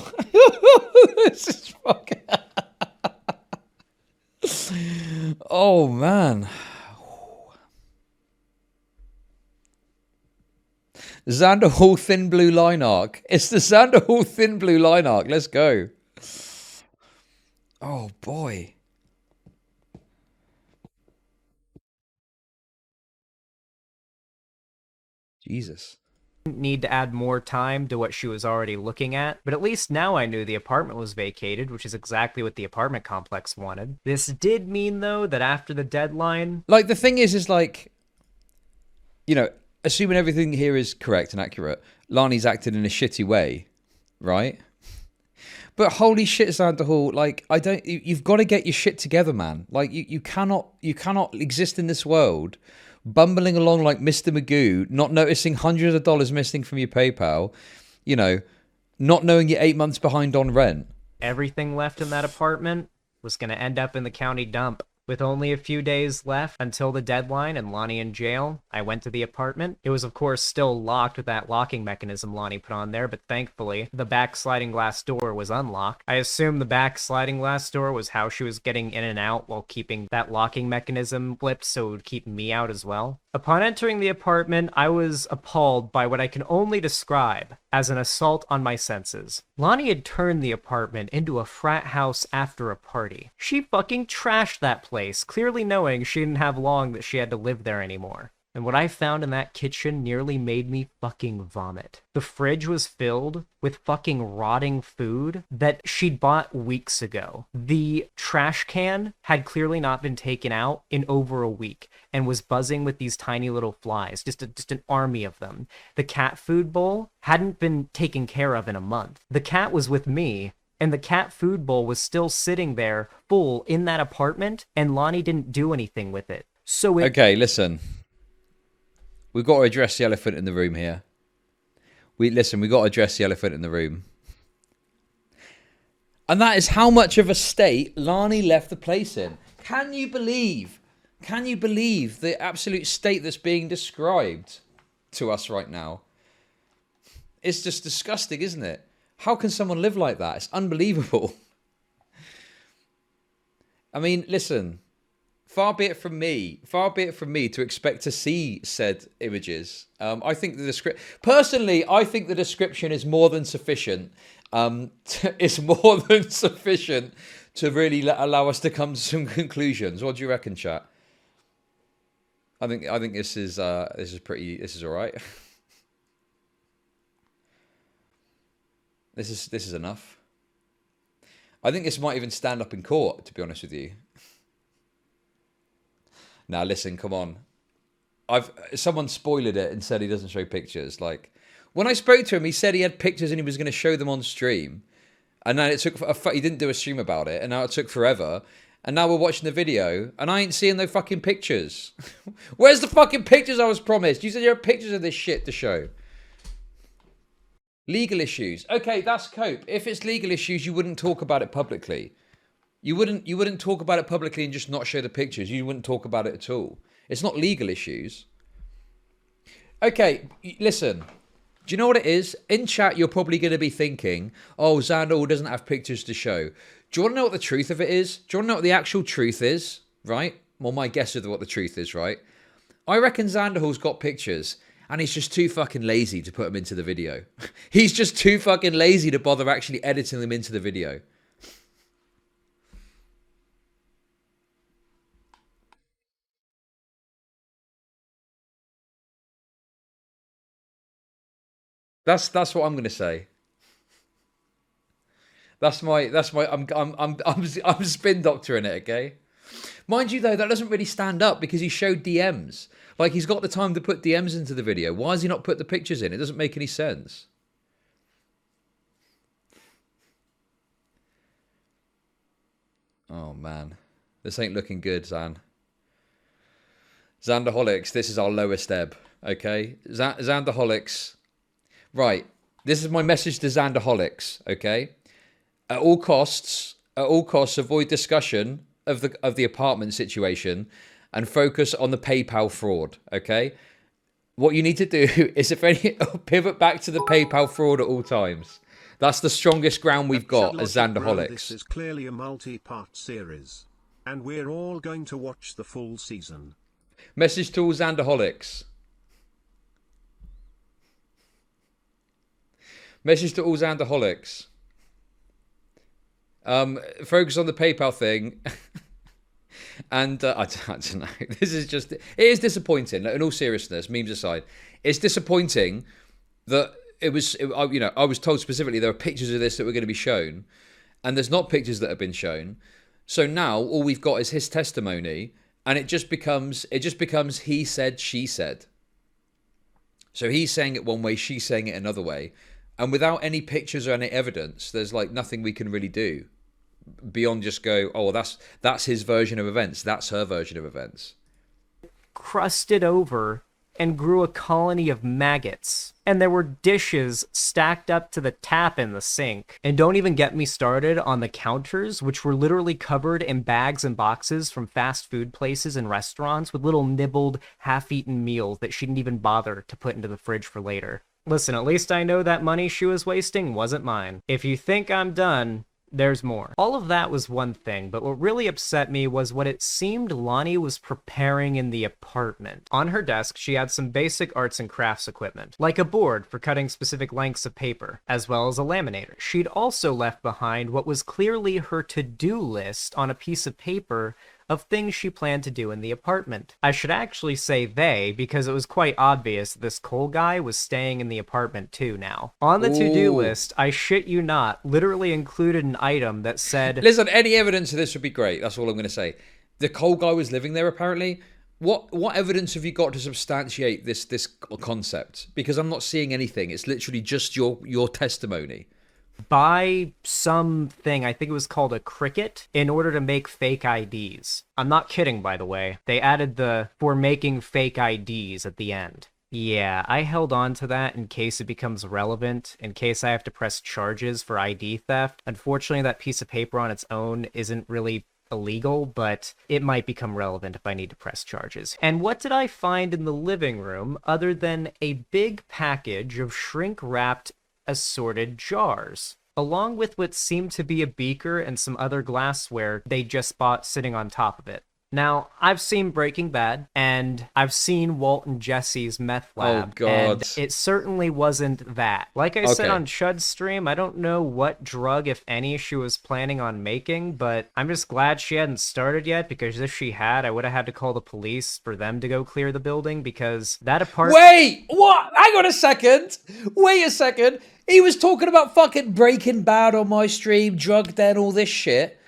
This is fucking... Oh man. Xanderhal thin blue line arc. It's the Xanderhal thin blue line arc. Let's go. Oh boy. Jesus. need to add more time to what she was already looking at, but at least now I knew the apartment was vacated, which is exactly what the apartment complex wanted. This did mean, though, that after the deadline... Like, the thing is like, you know, assuming everything here is correct and accurate, Lani's acted in a shitty way, right? But holy shit, Xanderhal, like, you've got to get your shit together, man. Like, you cannot exist in this world bumbling along like Mr. Magoo, not noticing hundreds of dollars missing from your PayPal, you know, not knowing you're 8 months behind on rent. Everything left in that apartment was going to end up in the county dump. With only a few days left until the deadline and Lani in jail, I went to the apartment. It was, of course, still locked with that locking mechanism Lani put on there, but thankfully, the back sliding glass door was unlocked. I assume the back sliding glass door was how she was getting in and out while keeping that locking mechanism flipped so it would keep me out as well. Upon entering the apartment, I was appalled by what I can only describe as an assault on my senses. Lani had turned the apartment into a frat house after a party. She fucking trashed that place, clearly knowing she didn't have long that she had to live there anymore. And what I found in that kitchen nearly made me fucking vomit. The fridge was filled with fucking rotting food that she'd bought weeks ago. The trash can had clearly not been taken out in over a week and was buzzing with these tiny little flies, just an army of them. The cat food bowl hadn't been taken care of in a month. The cat was with me, and the cat food bowl was still sitting there full in that apartment, and Lani didn't do anything with it. So Okay, listen. We've got to address the elephant in the room here. We've got to address the elephant in the room. And that is how much of a state Lani left the place in. Can you believe the absolute state that's being described to us right now? It's just disgusting, isn't it? How can someone live like that? It's unbelievable. I mean, listen, far be it from me to expect to see said images. I think personally, I think the description is more than sufficient. It's more than sufficient to really allow us to come to some conclusions. What do you reckon, chat? I think this is all right. This is enough. I think this might even stand up in court, to be honest with you. Now, listen, come on. Someone spoiled it and said he doesn't show pictures. Like, when I spoke to him, he said he had pictures and he was going to show them on stream. And then it took he didn't do a stream about it, and now it took forever. And now we're watching the video, and I ain't seeing no fucking pictures. Where's the fucking pictures I was promised? You said there are pictures of this shit to show. Legal issues. Okay, that's cope. If it's legal issues, you wouldn't talk about it publicly. You wouldn't talk about it publicly and just not show the pictures. You wouldn't talk about it at all. It's not legal issues. Okay, listen. Do you know what it is? In chat, you're probably going to be thinking, oh, Xanderhal doesn't have pictures to show. Do you want to know what the truth of it is? Do you want to know what the actual truth is? Right? Well, my guess is what the truth is, right? I reckon Xanderhal's got pictures, and he's just too fucking lazy to put them into the video. He's just too fucking lazy to bother actually editing them into the video. That's what I'm gonna say. I'm spin doctoring it, okay? Mind you though, that doesn't really stand up because he showed DMs. Like, he's got the time to put DMs into the video. Why has he not put the pictures in? It doesn't make any sense. Oh man, this ain't looking good, Zan. Xanderholics, this is our lowest ebb, okay? Xanderholics. Right, this is my message to Xanderholics, okay? At all costs, avoid discussion of the apartment situation and focus on the PayPal fraud, okay? What you need to do is, pivot back to the PayPal fraud at all times. That's the strongest ground we've got as Xanderholics. This is clearly a multi-part series, and we're all going to watch the full season. Message to all Xanderholics. Message to all Xanderholics. Focus on the PayPal thing. And I don't know. It is disappointing. In all seriousness, memes aside, it's disappointing that I was told specifically there are pictures of this that were going to be shown, and there's not pictures that have been shown. So now all we've got is his testimony, and it just becomes he said, she said. So he's saying it one way, she's saying it another way, and without any pictures or any evidence, there's like nothing we can really do beyond just go, oh, well, that's his version of events, that's her version of events. Crusted over and grew a colony of maggots. And there were dishes stacked up to the tap in the sink. And don't even get me started on the counters, which were literally covered in bags and boxes from fast food places and restaurants with little nibbled, half-eaten meals that she didn't even bother to put into the fridge for later. Listen, at least I know that money she was wasting wasn't mine. If you think I'm done, there's more. All of that was one thing, but what really upset me was what it seemed Lani was preparing in the apartment. On her desk, she had some basic arts and crafts equipment, like a board for cutting specific lengths of paper, as well as a laminator. She'd also left behind what was clearly her to-do list on a piece of paper of things she planned to do in the apartment. I should actually say they, because it was quite obvious this Cole guy was staying in the apartment too now. On the to-do list, I shit you not, literally included an item that said... Listen, any evidence of this would be great, that's all I'm going to say. The Cole guy was living there apparently. What evidence have you got to substantiate this concept? Because I'm not seeing anything. It's literally just your testimony. Buy something, I think it was called a cricket, in order to make fake IDs. I'm not kidding, by the way. They added the "for making fake IDs" at the end. Yeah, I held on to that in case it becomes relevant, in case I have to press charges for ID theft. Unfortunately, that piece of paper on its own isn't really illegal, but it might become relevant if I need to press charges. And what did I find in the living room other than a big package of shrink-wrapped assorted jars, along with what seemed to be a beaker and some other glassware they just bought sitting on top of it. Now, I've seen Breaking Bad, and I've seen Walt and Jesse's meth lab, oh, God. and it certainly wasn't that. Like I said on Chud's stream, I don't know what drug, if any, she was planning on making, but I'm just glad she hadn't started yet, because if she had, I would have had to call the police for them to go clear the building, because that apartment... Wait! What? Hang on a second! Wait a second! He was talking about fucking Breaking Bad on my stream, drug den, all this shit.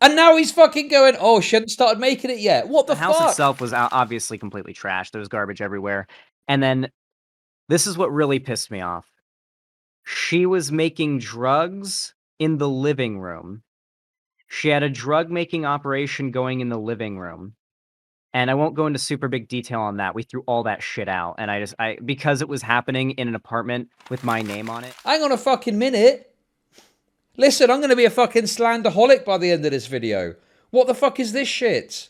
And now he's fucking going, oh, she hadn't started making it yet. What the fuck? The house itself was obviously completely trashed. There was garbage everywhere. And then this is what really pissed me off. She was making drugs in the living room. She had a drug-making operation going in the living room. And I won't go into super big detail on that. We threw all that shit out. And because it was happening in an apartment with my name on it. Hang on a fucking minute. Listen, I'm going to be a fucking slanderholic by the end of this video. What the fuck is this shit?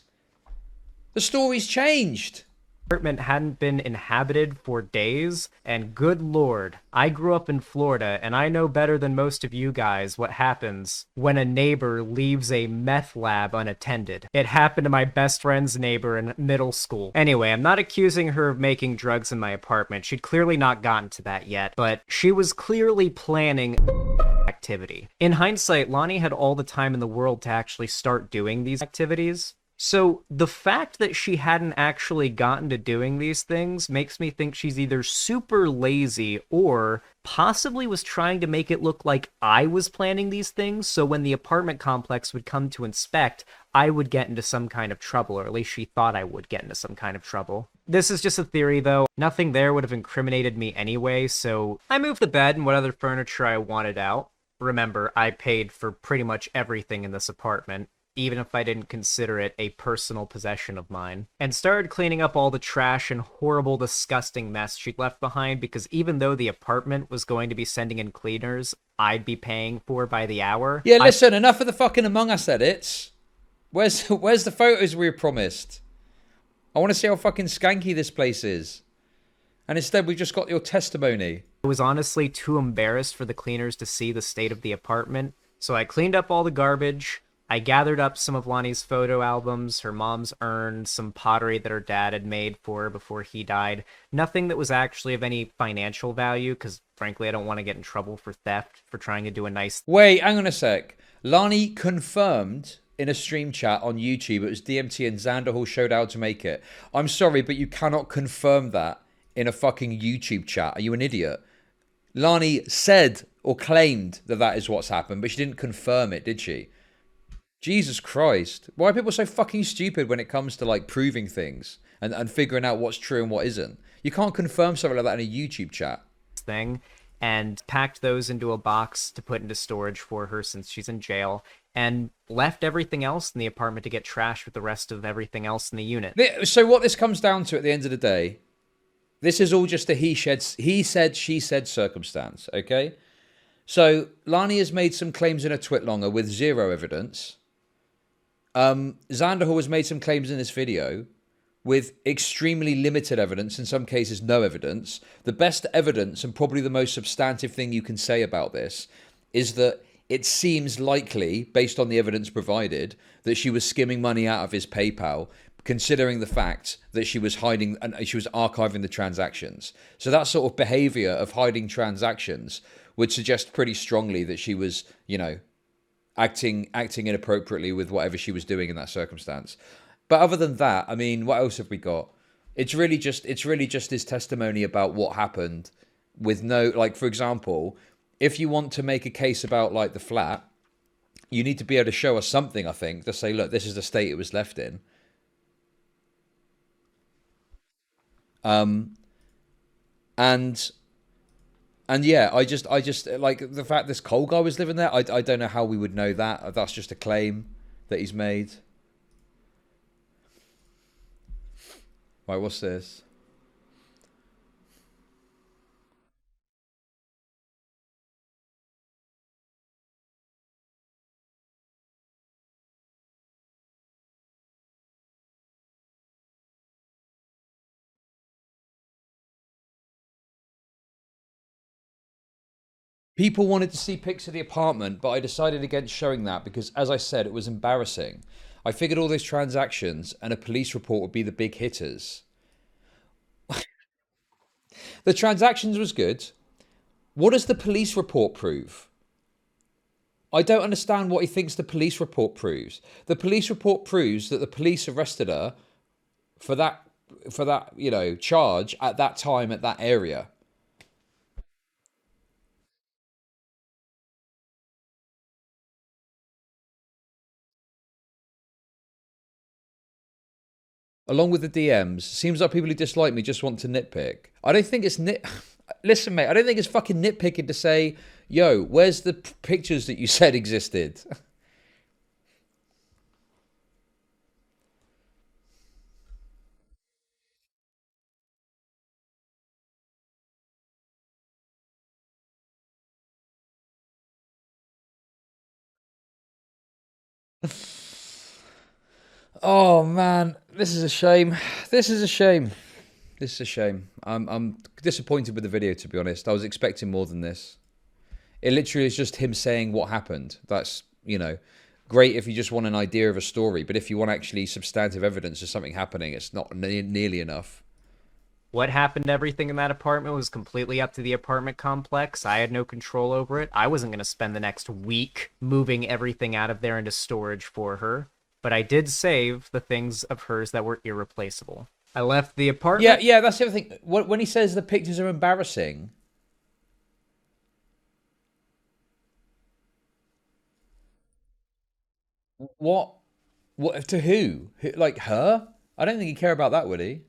The story's changed. The apartment hadn't been inhabited for days, and good lord, I grew up in Florida, and I know better than most of you guys what happens when a neighbor leaves a meth lab unattended. It happened to my best friend's neighbor in middle school. Anyway, I'm not accusing her of making drugs in my apartment. She'd clearly not gotten to that yet, but she was clearly planning activity. In hindsight, Lani had all the time in the world to actually start doing these activities. So the fact that she hadn't actually gotten to doing these things makes me think she's either super lazy or possibly was trying to make it look like I was planning these things, so when the apartment complex would come to inspect, I would get into some kind of trouble, or at least she thought I would get into some kind of trouble. This is just a theory, though. Nothing there would have incriminated me anyway, so I moved the bed and what other furniture I wanted out. Remember, I paid for pretty much everything in this apartment, even if I didn't consider it a personal possession of mine, and started cleaning up all the trash and horrible, disgusting mess she'd left behind, because even though the apartment was going to be sending in cleaners I'd be paying for by the hour... Yeah, listen, enough of the fucking Among Us edits. Where's the photos we were promised? I want to see how fucking skanky this place is. And instead we just got your testimony. I was honestly too embarrassed for the cleaners to see the state of the apartment, so I cleaned up all the garbage. I gathered up some of Lani's photo albums, her mom's urn, some pottery that her dad had made for her before he died. Nothing that was actually of any financial value, because frankly I don't want to get in trouble for theft for trying to do a nice... Wait, hang on a sec. Lani confirmed in a stream chat on YouTube it was DMT and Xanderhal showed how to make it. I'm sorry, but you cannot confirm that in a fucking YouTube chat. Are you an idiot? Lani said or claimed that that is what's happened, but she didn't confirm it, did she? Jesus Christ. Why are people so fucking stupid when it comes to like proving things and figuring out what's true and what isn't? You can't confirm something like that in a YouTube chat. Thing, and packed those into a box to put into storage for her since she's in jail, and left everything else in the apartment to get trashed with the rest of everything else in the unit. So what this comes down to at the end of the day, this is all just a he said, she said circumstance, okay? So Lani has made some claims in a twitlonger with zero evidence. Xanderhal has made some claims in this video with extremely limited evidence, in some cases no evidence. The best evidence and probably the most substantive thing you can say about this is that it seems likely, based on the evidence provided, that she was skimming money out of his PayPal, considering the fact that she was hiding and she was archiving the transactions. So that sort of behavior of hiding transactions would suggest pretty strongly that she was, you know, acting inappropriately with whatever she was doing in that circumstance. But other than that, I mean, what else have we got? It's really just his testimony about what happened with no, like, for example, if you want to make a case about like the flat, you need to be able to show us something, I think, to say, look, this is the state it was left in. And yeah, I just like the fact this Cole guy was living there. I don't know how we would know that. That's just a claim that he's made. Right, what's this? People wanted to see pics of the apartment, but I decided against showing that because, as I said, it was embarrassing. I figured all those transactions and a police report would be the big hitters. The transactions was good. What does the police report prove? I don't understand what he thinks the police report proves. The police report proves that the police arrested her for that, you know, charge at that time at that area. Along with the DMs, seems like people who dislike me just want to nitpick. I don't think it's Listen, mate, I don't think it's fucking nitpicking to say, yo, where's the pictures that you said existed? Oh man, this is a shame. This is a shame. This is a shame. I'm disappointed with the video, to be honest. I was expecting more than this. It literally is just him saying what happened. That's, you know, great if you just want an idea of a story, but if you want actually substantive evidence of something happening, it's not nearly enough. What happened to everything in that apartment was completely up to the apartment complex. I had no control over it. I wasn't going to spend the next week moving everything out of there into storage for her. But I did save the things of hers that were irreplaceable. I left the apartment. Yeah, that's the other thing. When he says the pictures are embarrassing, what to who? Like her? I don't think he'd care about that, would he?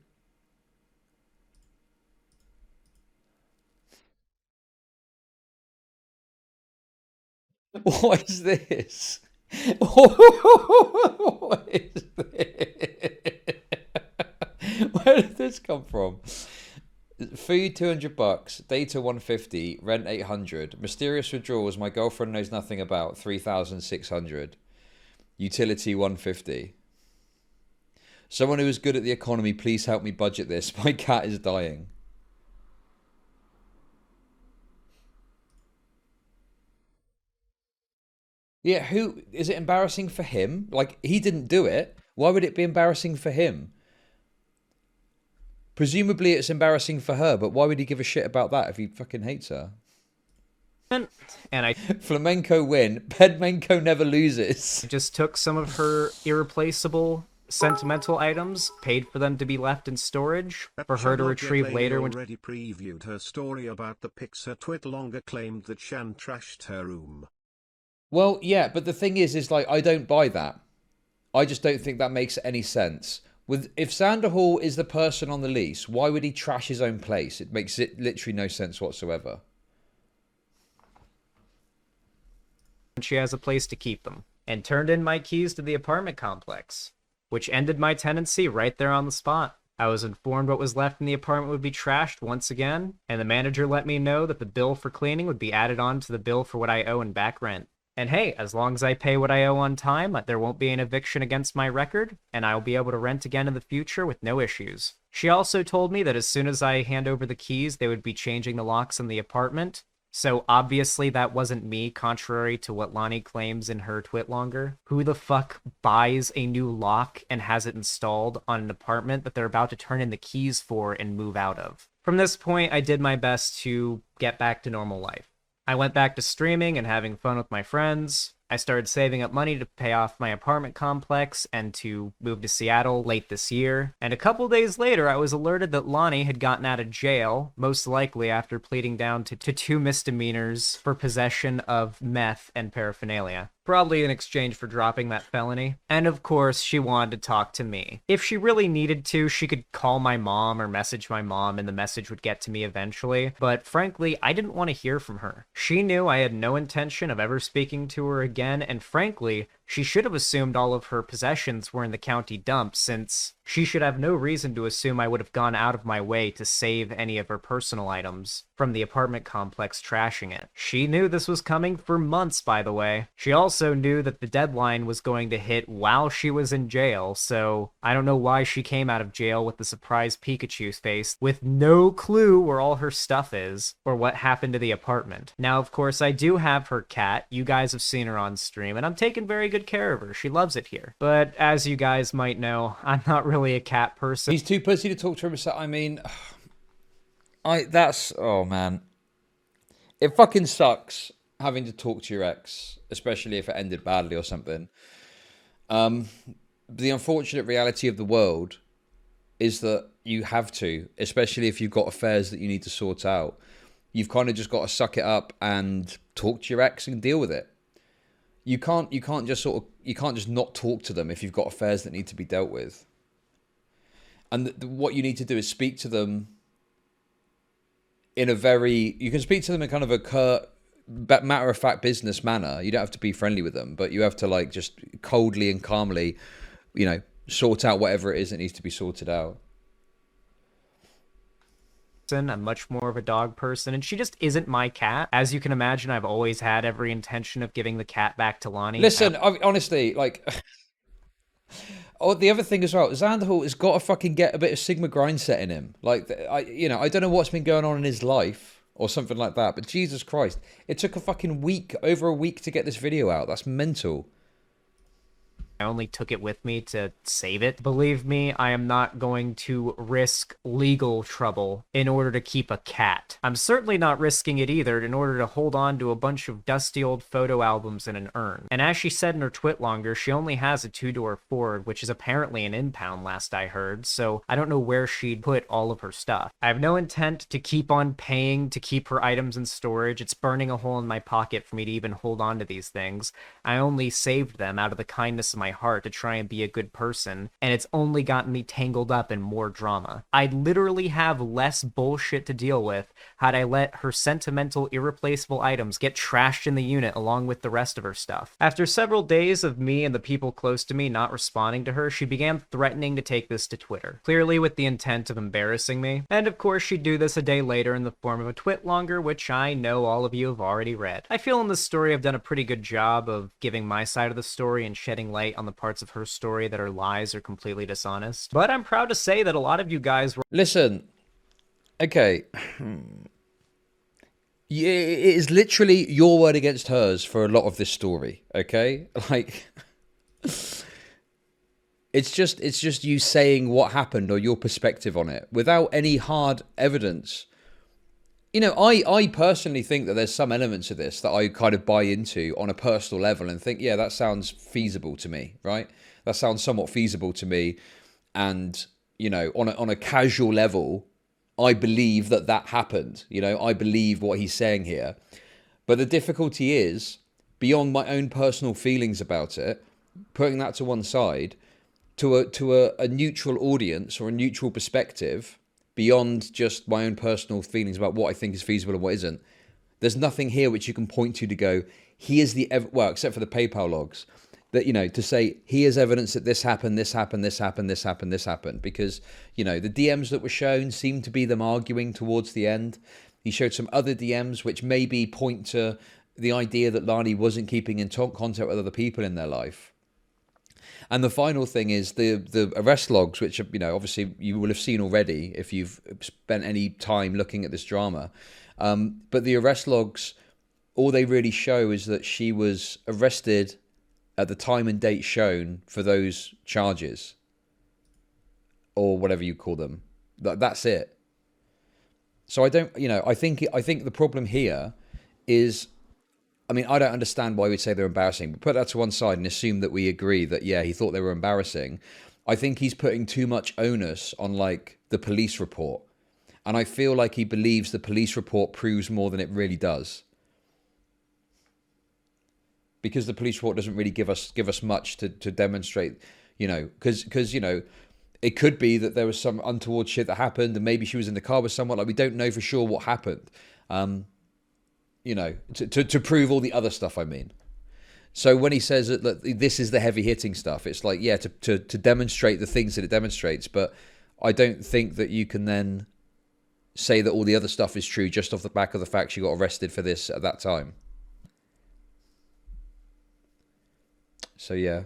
What is this? What is this? Where did this come from? Food $200, data 150, rent 800, mysterious withdrawals my girlfriend knows nothing about 3,600, utility 150. Someone who is good at the economy, please help me budget this. My cat is dying. Yeah, who is it embarrassing for him? Like, he didn't do it. Why would it be embarrassing for him? Presumably it's embarrassing for her, but why would he give a shit about that if he fucking hates her? And I Flamenco win. Pedmenco never loses. just took some of her irreplaceable sentimental items, paid for them to be left in storage, for her to retrieve later when already previewed her story about the pics. Her twit longer claimed that Shan trashed her room. Well, yeah, but the thing is like, I don't buy that. I just don't think that makes any sense. If Xanderhal is the person on the lease, why would he trash his own place? It makes it literally no sense whatsoever. she has a place to keep them, and turned in my keys to the apartment complex, which ended my tenancy right there on the spot. I was informed what was left in the apartment would be trashed once again, and the manager let me know that the bill for cleaning would be added on to the bill for what I owe in back rent. And hey, as long as I pay what I owe on time, there won't be an eviction against my record, and I'll be able to rent again in the future with no issues. She also told me that as soon as I hand over the keys, they would be changing the locks in the apartment. So obviously that wasn't me, contrary to what Lani claims in her twit longer. Who the fuck buys a new lock and has it installed on an apartment that they're about to turn in the keys for and move out of? From this point, I did my best to get back to normal life. I went back to streaming and having fun with my friends. I started saving up money to pay off my apartment complex and to move to Seattle late this year. And a couple days later, I was alerted that Lani had gotten out of jail, most likely after pleading down to 2 misdemeanors for possession of meth and paraphernalia. Probably in exchange for dropping that felony. And of course, she wanted to talk to me. If she really needed to, she could call my mom or message my mom and the message would get to me eventually. But frankly, I didn't want to hear from her. She knew I had no intention of ever speaking to her again, and frankly, she should have assumed all of her possessions were in the county dump, since she should have no reason to assume I would have gone out of my way to save any of her personal items from the apartment complex trashing it. She knew this was coming for months, by the way. She also knew that the deadline was going to hit while she was in jail, so I don't know why she came out of jail with the surprise Pikachu face, with no clue where all her stuff is, or what happened to the apartment. Now, of course, I do have her cat. You guys have seen her on stream, and I'm taking very good care of her. She loves it here. But as you guys might know, I'm not really a cat person. He's too pussy to talk to himself. I mean, oh man. It fucking sucks having to talk to your ex, especially if it ended badly or something. The unfortunate reality of the world is that you have to, especially if you've got affairs that you need to sort out. You've kind of just got to suck it up and talk to your ex and deal with it. You can't just not talk to them if you've got affairs that need to be dealt with. And what you need to do is speak to them in a you can speak to them in kind of a curt, matter-of-fact business manner. You don't have to be friendly with them, but you have to like just coldly and calmly, sort out whatever it is that needs to be sorted out. I'm much more of a dog person, and she just isn't my cat. As you can imagine, I've always had every intention of giving the cat back to Lani. Listen, honestly, like... Oh, the other thing as well, Xanderhal has got to fucking get a bit of Sigma grind set in him. Like, I don't know what's been going on in his life or something like that, but Jesus Christ, it took over a week to get this video out. That's mental. I only took it with me to save it. Believe me, I am not going to risk legal trouble in order to keep a cat. I'm certainly not risking it either in order to hold on to a bunch of dusty old photo albums in an urn. And as she said in her twit longer, she only has a 2-door Ford, which is apparently an impound last I heard, so I don't know where she'd put all of her stuff. I have no intent to keep on paying to keep her items in storage. It's burning a hole in my pocket for me to even hold on to these things. I only saved them out of the kindness of my heart to try and be a good person, and it's only gotten me tangled up in more drama. I'd literally have less bullshit to deal with had I let her sentimental, irreplaceable items get trashed in the unit along with the rest of her stuff. After several days of me and the people close to me not responding to her, she began threatening to take this to Twitter, clearly with the intent of embarrassing me. And of course, she'd do this a day later in the form of a twit longer, which I know all of you have already read. I feel in this story I've done a pretty good job of giving my side of the story and shedding light on the parts of her story that are lies or completely dishonest. But I'm proud to say that a lot of you guys were... Listen, okay. Yeah, it is literally your word against hers for a lot of this story, okay? Like, it's just you saying what happened or your perspective on it without any hard evidence. I personally think that there's some elements of this that I kind of buy into on a personal level and think, yeah, that sounds feasible to me, right? that sounds somewhat feasible to me. And, you know, on a casual level, I believe that happened. You know, I believe what he's saying here. But the difficulty is, beyond my own personal feelings about it, putting that to one side, to a neutral audience or a neutral perspective, beyond just my own personal feelings about what I think is feasible and what isn't, there's nothing here which you can point to go, here's the, well, except for the PayPal logs, that, you know, to say, here's evidence that this happened, this happened, this happened, this happened, this happened. Because, you know, the DMs that were shown seemed to be them arguing towards the end. He showed some other DMs which maybe point to the idea that Lani wasn't keeping in contact with other people in their life. And the final thing is the arrest logs, which, you know, obviously you will have seen already if you've spent any time looking at this drama. But the arrest logs, all they really show is that she was arrested at the time and date shown for those charges, or whatever you call them. That's it. So I don't, you know, I think the problem here is, I mean, I don't understand why we'd say they're embarrassing, but put that to one side and assume that we agree that, yeah, he thought they were embarrassing. I think he's putting too much onus on, like, the police report. And I feel like he believes the police report proves more than it really does. Because the police report doesn't really give us much to demonstrate, you know, because, you know, it could be that there was some untoward shit that happened and maybe she was in the car with someone. Like, we don't know for sure what happened. You know, to prove all the other stuff, I mean. So when he says that this is the heavy hitting stuff, it's like, yeah, to demonstrate the things that it demonstrates. But I don't think that you can then say that all the other stuff is true just off the back of the fact she got arrested for this at that time. So, yeah.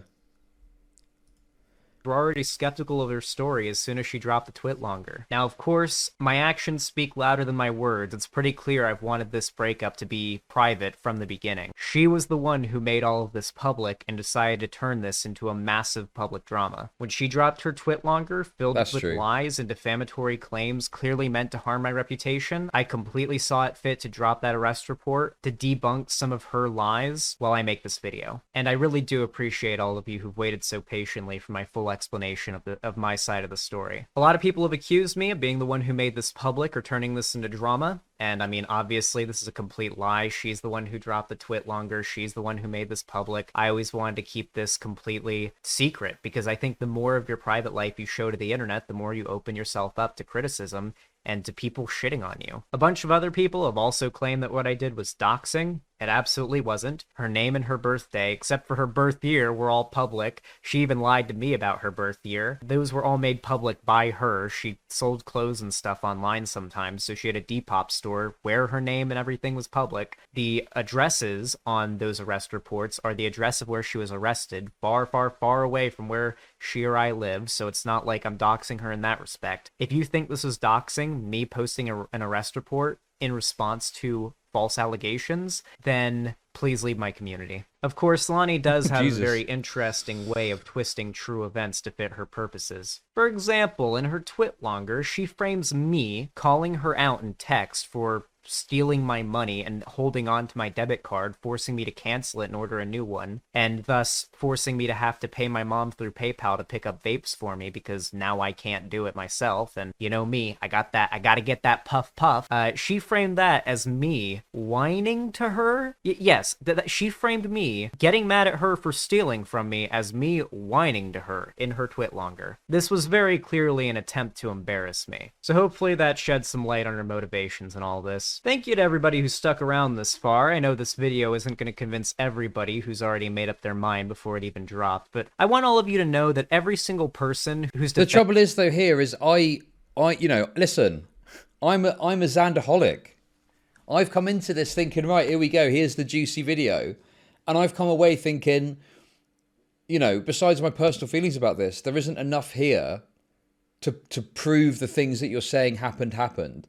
Were already skeptical of her story as soon as she dropped the twit longer. Now, of course, my actions speak louder than my words. It's pretty clear I've wanted this breakup to be private from the beginning. She was the one who made all of this public and decided to turn this into a massive public drama. When she dropped her twit longer, filled with lies and defamatory claims clearly meant to harm my reputation, I completely saw it fit to drop that arrest report to debunk some of her lies while I make this video. And I really do appreciate all of you who've waited so patiently for my full explanation of my side of the story. A lot of people have accused me of being the one who made this public or turning this into drama. And I mean, obviously, this is a complete lie. She's the one who dropped the twit longer. She's the one who made this public. I always wanted to keep this completely secret because I think the more of your private life you show to the internet, the more you open yourself up to criticism and to people shitting on you. A bunch of other people have also claimed that what I did was doxing. It absolutely wasn't. Her name and her birthday, except for her birth year, were all public. She even lied to me about her birth year. Those were all made public by her. She sold clothes and stuff online sometimes, so she had a Depop store where her name and everything was public. The addresses on those arrest reports are the address of where she was arrested, far, far, far away from where she or I live, so it's not like I'm doxing her in that respect. If you think this is doxing, me posting an arrest report in response to false allegations, then please leave my community. Of course, Lani does have a very interesting way of twisting true events to fit her purposes. For example, in her twit longer, she frames me calling her out in text for stealing my money and holding on to my debit card, forcing me to cancel it and order a new one, and thus forcing me to have to pay my mom through PayPal to pick up vapes for me because now I can't do it myself. And you know me, I gotta get that puff puff. She framed that as me whining to her. Yes, she framed me getting mad at her for stealing from me as me whining to her in her twit longer. This was very clearly an attempt to embarrass me. So hopefully that sheds some light on her motivations and all this. Thank you to everybody who stuck around this far. I know this video isn't going to convince everybody who's already made up their mind before it even dropped, but I want all of you to know that every single person who's the trouble is though here is I you know, listen, I'm a Xanderholic. I've come into this thinking, right, here we go, here's the juicy video, and I've come away thinking, you know, besides my personal feelings about this, there isn't enough here to prove the things that you're saying happened.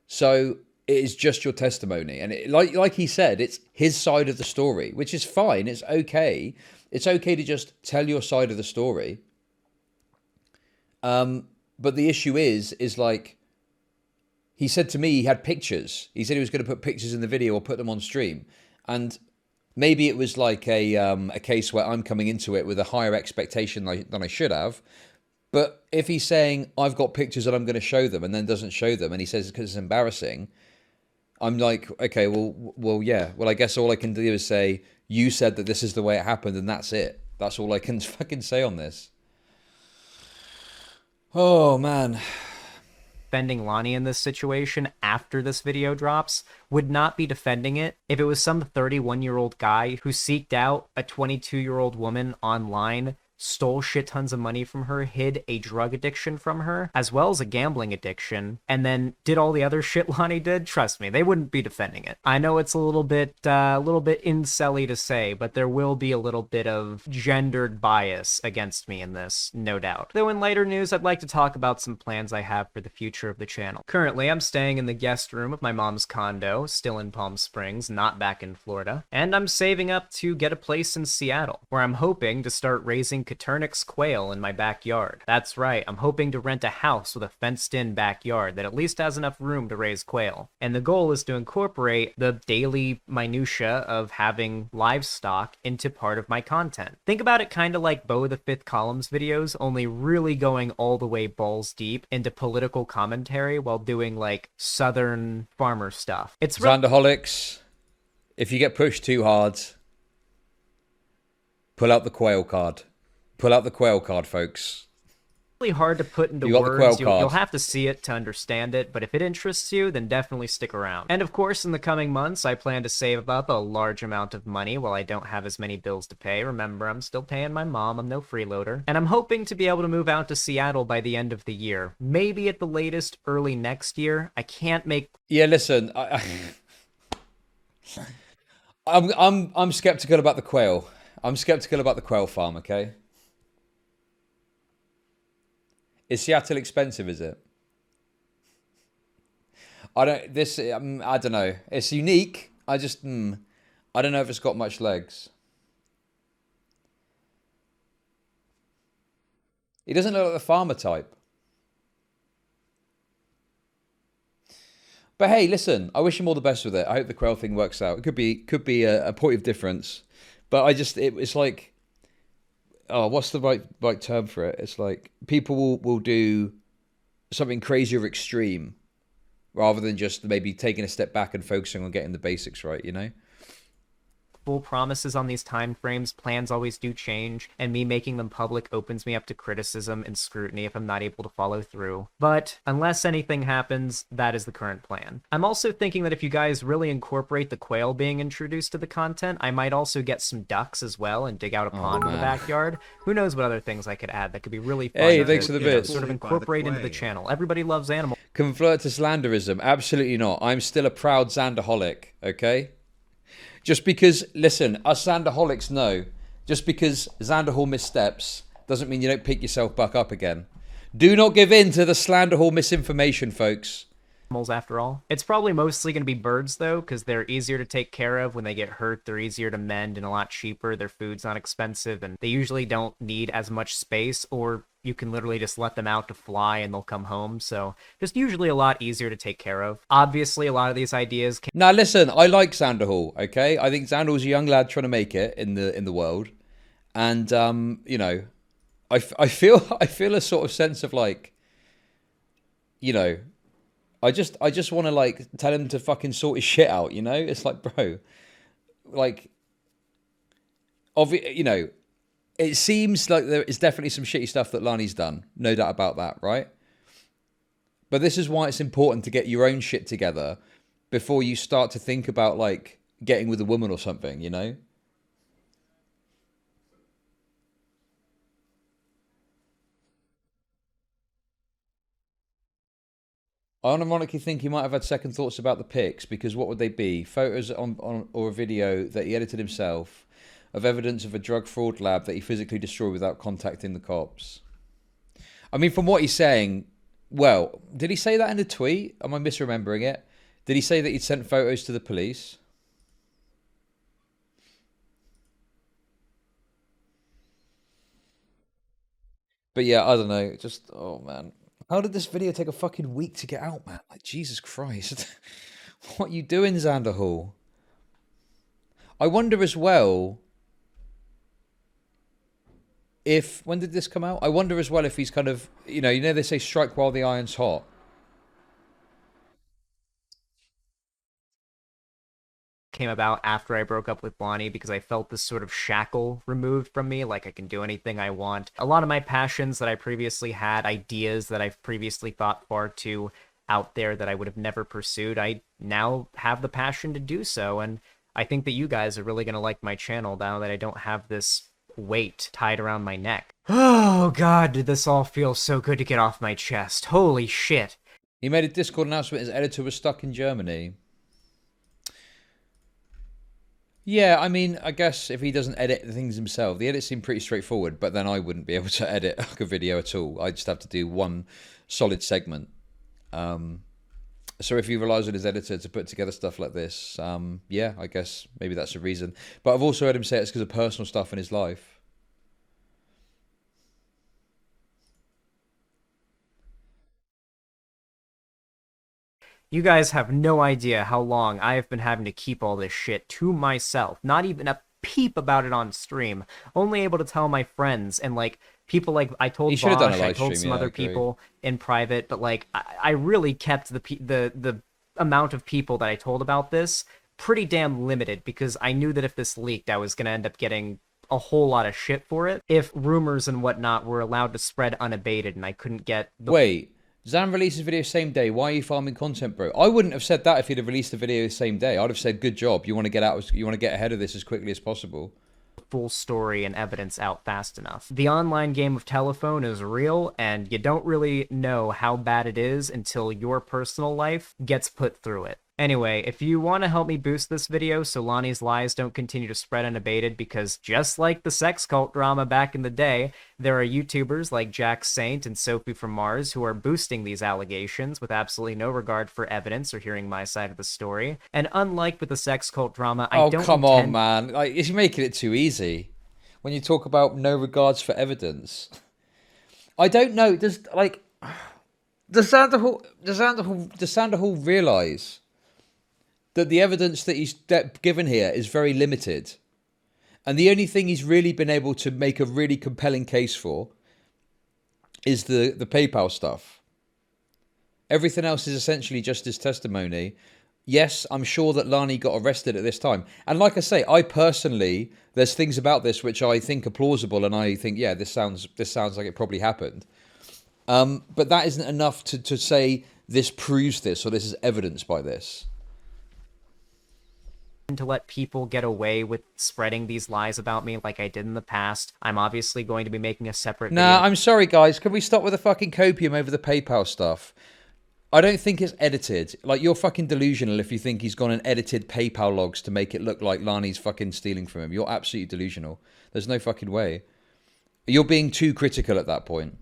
So it is just your testimony. And like he said, it's his side of the story, which is fine. It's okay. It's okay to just tell your side of the story. But the issue is like, he said to me he had pictures. He said he was going to put pictures in the video or put them on stream. And Maybe it was like a case where I'm coming into it with a higher expectation than I should have. But if he's saying, I've got pictures that I'm going to show them, and then doesn't show them, and he says because it's embarrassing, I'm like, okay, well, yeah. Well, I guess all I can do is say, you said that this is the way it happened, and that's it. That's all I can fucking say on this. Oh, man. Defending Lani in this situation after this video drops would not be defending it if it was some 31-year-old guy who seeked out a 22-year-old woman online, stole shit tons of money from her, hid a drug addiction from her, as well as a gambling addiction, and then did all the other shit Lani did. Trust me, they wouldn't be defending it. I know it's a little bit incelly to say, but there will be a little bit of gendered bias against me in this, no doubt. Though in lighter news, I'd like to talk about some plans I have for the future of the channel. Currently, I'm staying in the guest room of my mom's condo, still in Palm Springs, not back in Florida, and I'm saving up to get a place in Seattle, where I'm hoping to start raising Caturnix quail in my backyard. That's right, I'm hoping to rent a house with a fenced-in backyard that at least has enough room to raise quail. And the goal is to incorporate the daily minutia of having livestock into part of my content. Think about it kind of like Bo the Fifth Columns videos, only really going all the way balls deep into political commentary while doing like southern farmer stuff. It's Xanderholics, if you get pushed too hard, pull out the quail card. Pull out the quail card, folks. really hard to put into words. You'll have to see it to understand it, but if it interests you, then definitely stick around. And of course, in the coming months, I plan to save up a large amount of money while I don't have as many bills to pay. Remember, I'm still paying my mom. I'm no freeloader. And I'm hoping to be able to move out to Seattle by the end of the year. Maybe at the latest, early next year. I can't make... Yeah, listen, I'm skeptical about the quail. I'm skeptical about the quail farm, okay? Is Seattle expensive, is it? I don't know. It's unique. I don't know if it's got much legs. He doesn't look like the farmer type. But hey, listen, I wish him all the best with it. I hope the quail thing works out. It could be a point of difference. But it's like, oh, what's the right term for it? It's like people will do something crazy or extreme rather than just maybe taking a step back and focusing on getting the basics right, you know? Full promises on these time frames. Plans always do change, and me making them public opens me up to criticism and scrutiny if I'm not able to follow through. But unless anything happens, that is the current plan. I'm also thinking that if you guys really incorporate the quail being introduced to the content, I might also get some ducks as well and dig out a pond in the backyard. Who knows what other things I could add that could be really fun. Hey, thanks for the bits. Sort of incorporate into the channel. Everybody loves animals. Convert to slanderism? Absolutely not. I'm still a proud Xanderholic, okay? Just because, listen, us Xanderholics know, just because Xanderhal missteps doesn't mean you don't pick yourself back up again. Do not give in to the Xanderhal misinformation, folks. After all, it's probably mostly going to be birds though, because they're easier to take care of when they get hurt. They're easier to mend and a lot cheaper. Their food's not expensive, and they usually don't need as much space, or you can literally just let them out to fly and they'll come home. So just usually a lot easier to take care of. Obviously, a lot of these ideas can... Now listen, I like Xanderhal, okay? I think Xanderhal's a young lad trying to make it in the world, and you know, I feel a sort of sense of like, you know, I just want to like tell him to fucking sort his shit out, you know? It's like, bro, like, you know, it seems like there is definitely some shitty stuff that Lani's done, no doubt about that, right? But this is why it's important to get your own shit together before you start to think about like getting with a woman or something, you know? I unironically think he might have had second thoughts about the pics, because what would they be? Photos on or a video that he edited himself of evidence of a drug fraud lab that he physically destroyed without contacting the cops. I mean, from what he's saying, well, did he say that in the tweet? Am I misremembering it? Did he say that he'd sent photos to the police? But yeah, I don't know. Just, oh man. How did this video take a fucking week to get out, man? Like, Jesus Christ. What are you doing, Xanderhal? I wonder as well if, when did this come out? I wonder as well if he's kind of, you know they say strike while the iron's hot. Came about after I broke up with Lani because I felt this sort of shackle removed from me, like I can do anything I want. A lot of my passions that I previously had, ideas that I've previously thought far too out there that I would have never pursued, I now have the passion to do so, and I think that you guys are really going to like my channel now that I don't have this weight tied around my neck. Oh god, did this all feel so good to get off my chest. Holy shit. He made a Discord announcement his editor was stuck in Germany. Yeah, I mean, I guess if he doesn't edit the things himself, the edits seem pretty straightforward, but then I wouldn't be able to edit like a video at all. I'd just have to do one solid segment. So if he relies on his editor to put together stuff like this, yeah, I guess maybe that's the reason. But I've also heard him say it's because of personal stuff in his life. You guys have no idea how long I have been having to keep all this shit to myself. Not even a peep about it on stream. Only able to tell my friends and like people like I told Bosch, I told some other people in private, but like I really kept the amount of people that I told about this pretty damn limited because I knew that if this leaked, I was gonna end up getting a whole lot of shit for it. If rumors and whatnot were allowed to spread unabated and I couldn't get the Wait. Zan releases video same day. Why are you farming content, bro? I wouldn't have said that if he'd have released the video the same day. I'd have said, good job. You want to get out. You want to get ahead of this as quickly as possible. full story and evidence out fast enough. The online game of telephone is real, and you don't really know how bad it is until your personal life gets put through it. Anyway, if you want to help me boost this video so Lani's lies don't continue to spread unabated, because just like the sex cult drama back in the day, there are YouTubers like Jack Saint and Sophie from Mars who are boosting these allegations with absolutely no regard for evidence or hearing my side of the story. And unlike with the sex cult drama, I don't come on, man. Like, you're making it too easy. When you talk about no regards for evidence. I don't know, does Xanderhal realise that the evidence that he's given here is very limited, and the only thing he's really been able to make a really compelling case for is the PayPal stuff. Everything else is essentially just his testimony. Yes, I'm sure that Lani got arrested at this time, and like I say, I personally, there's things about this which I think are plausible, and I think, yeah, this sounds like it probably happened. But that isn't enough to say this proves this or this is evidenced by this. To let people get away with spreading these lies about me like I did in the past. I'm obviously going to be making a separate video. I'm sorry, guys. Can we stop with the fucking copium over the PayPal stuff? I don't think it's edited. Like, you're fucking delusional if you think he's gone and edited PayPal logs to make it look like Lani's fucking stealing from him. You're absolutely delusional. There's no fucking way. You're being too critical at that point.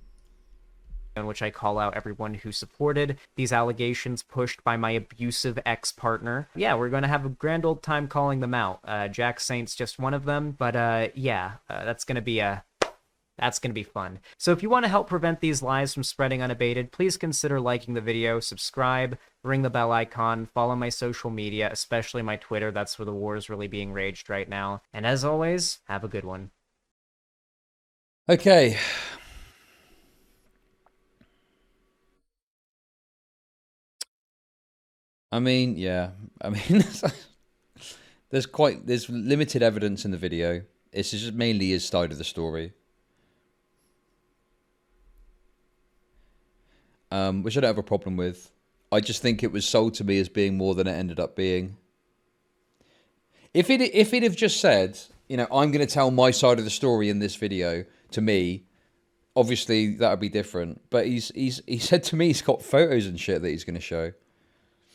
In which I call out everyone who supported these allegations pushed by my abusive ex-partner. Yeah, we're going to have a grand old time calling them out. Jack Saint's just one of them, but that's going to be fun. So if you want to help prevent these lies from spreading unabated, please consider liking the video, subscribe, ring the bell icon, follow my social media, especially my Twitter. That's where the war is really being raged right now. And as always, have a good one. Okay. I mean, yeah. I mean, there's limited evidence in the video. It's just mainly his side of the story. Which I don't have a problem with. I just think it was sold to me as being more than it ended up being. If it have just said, I'm going to tell my side of the story in this video to me, obviously that would be different. But he said to me he's got photos and shit that he's going to show.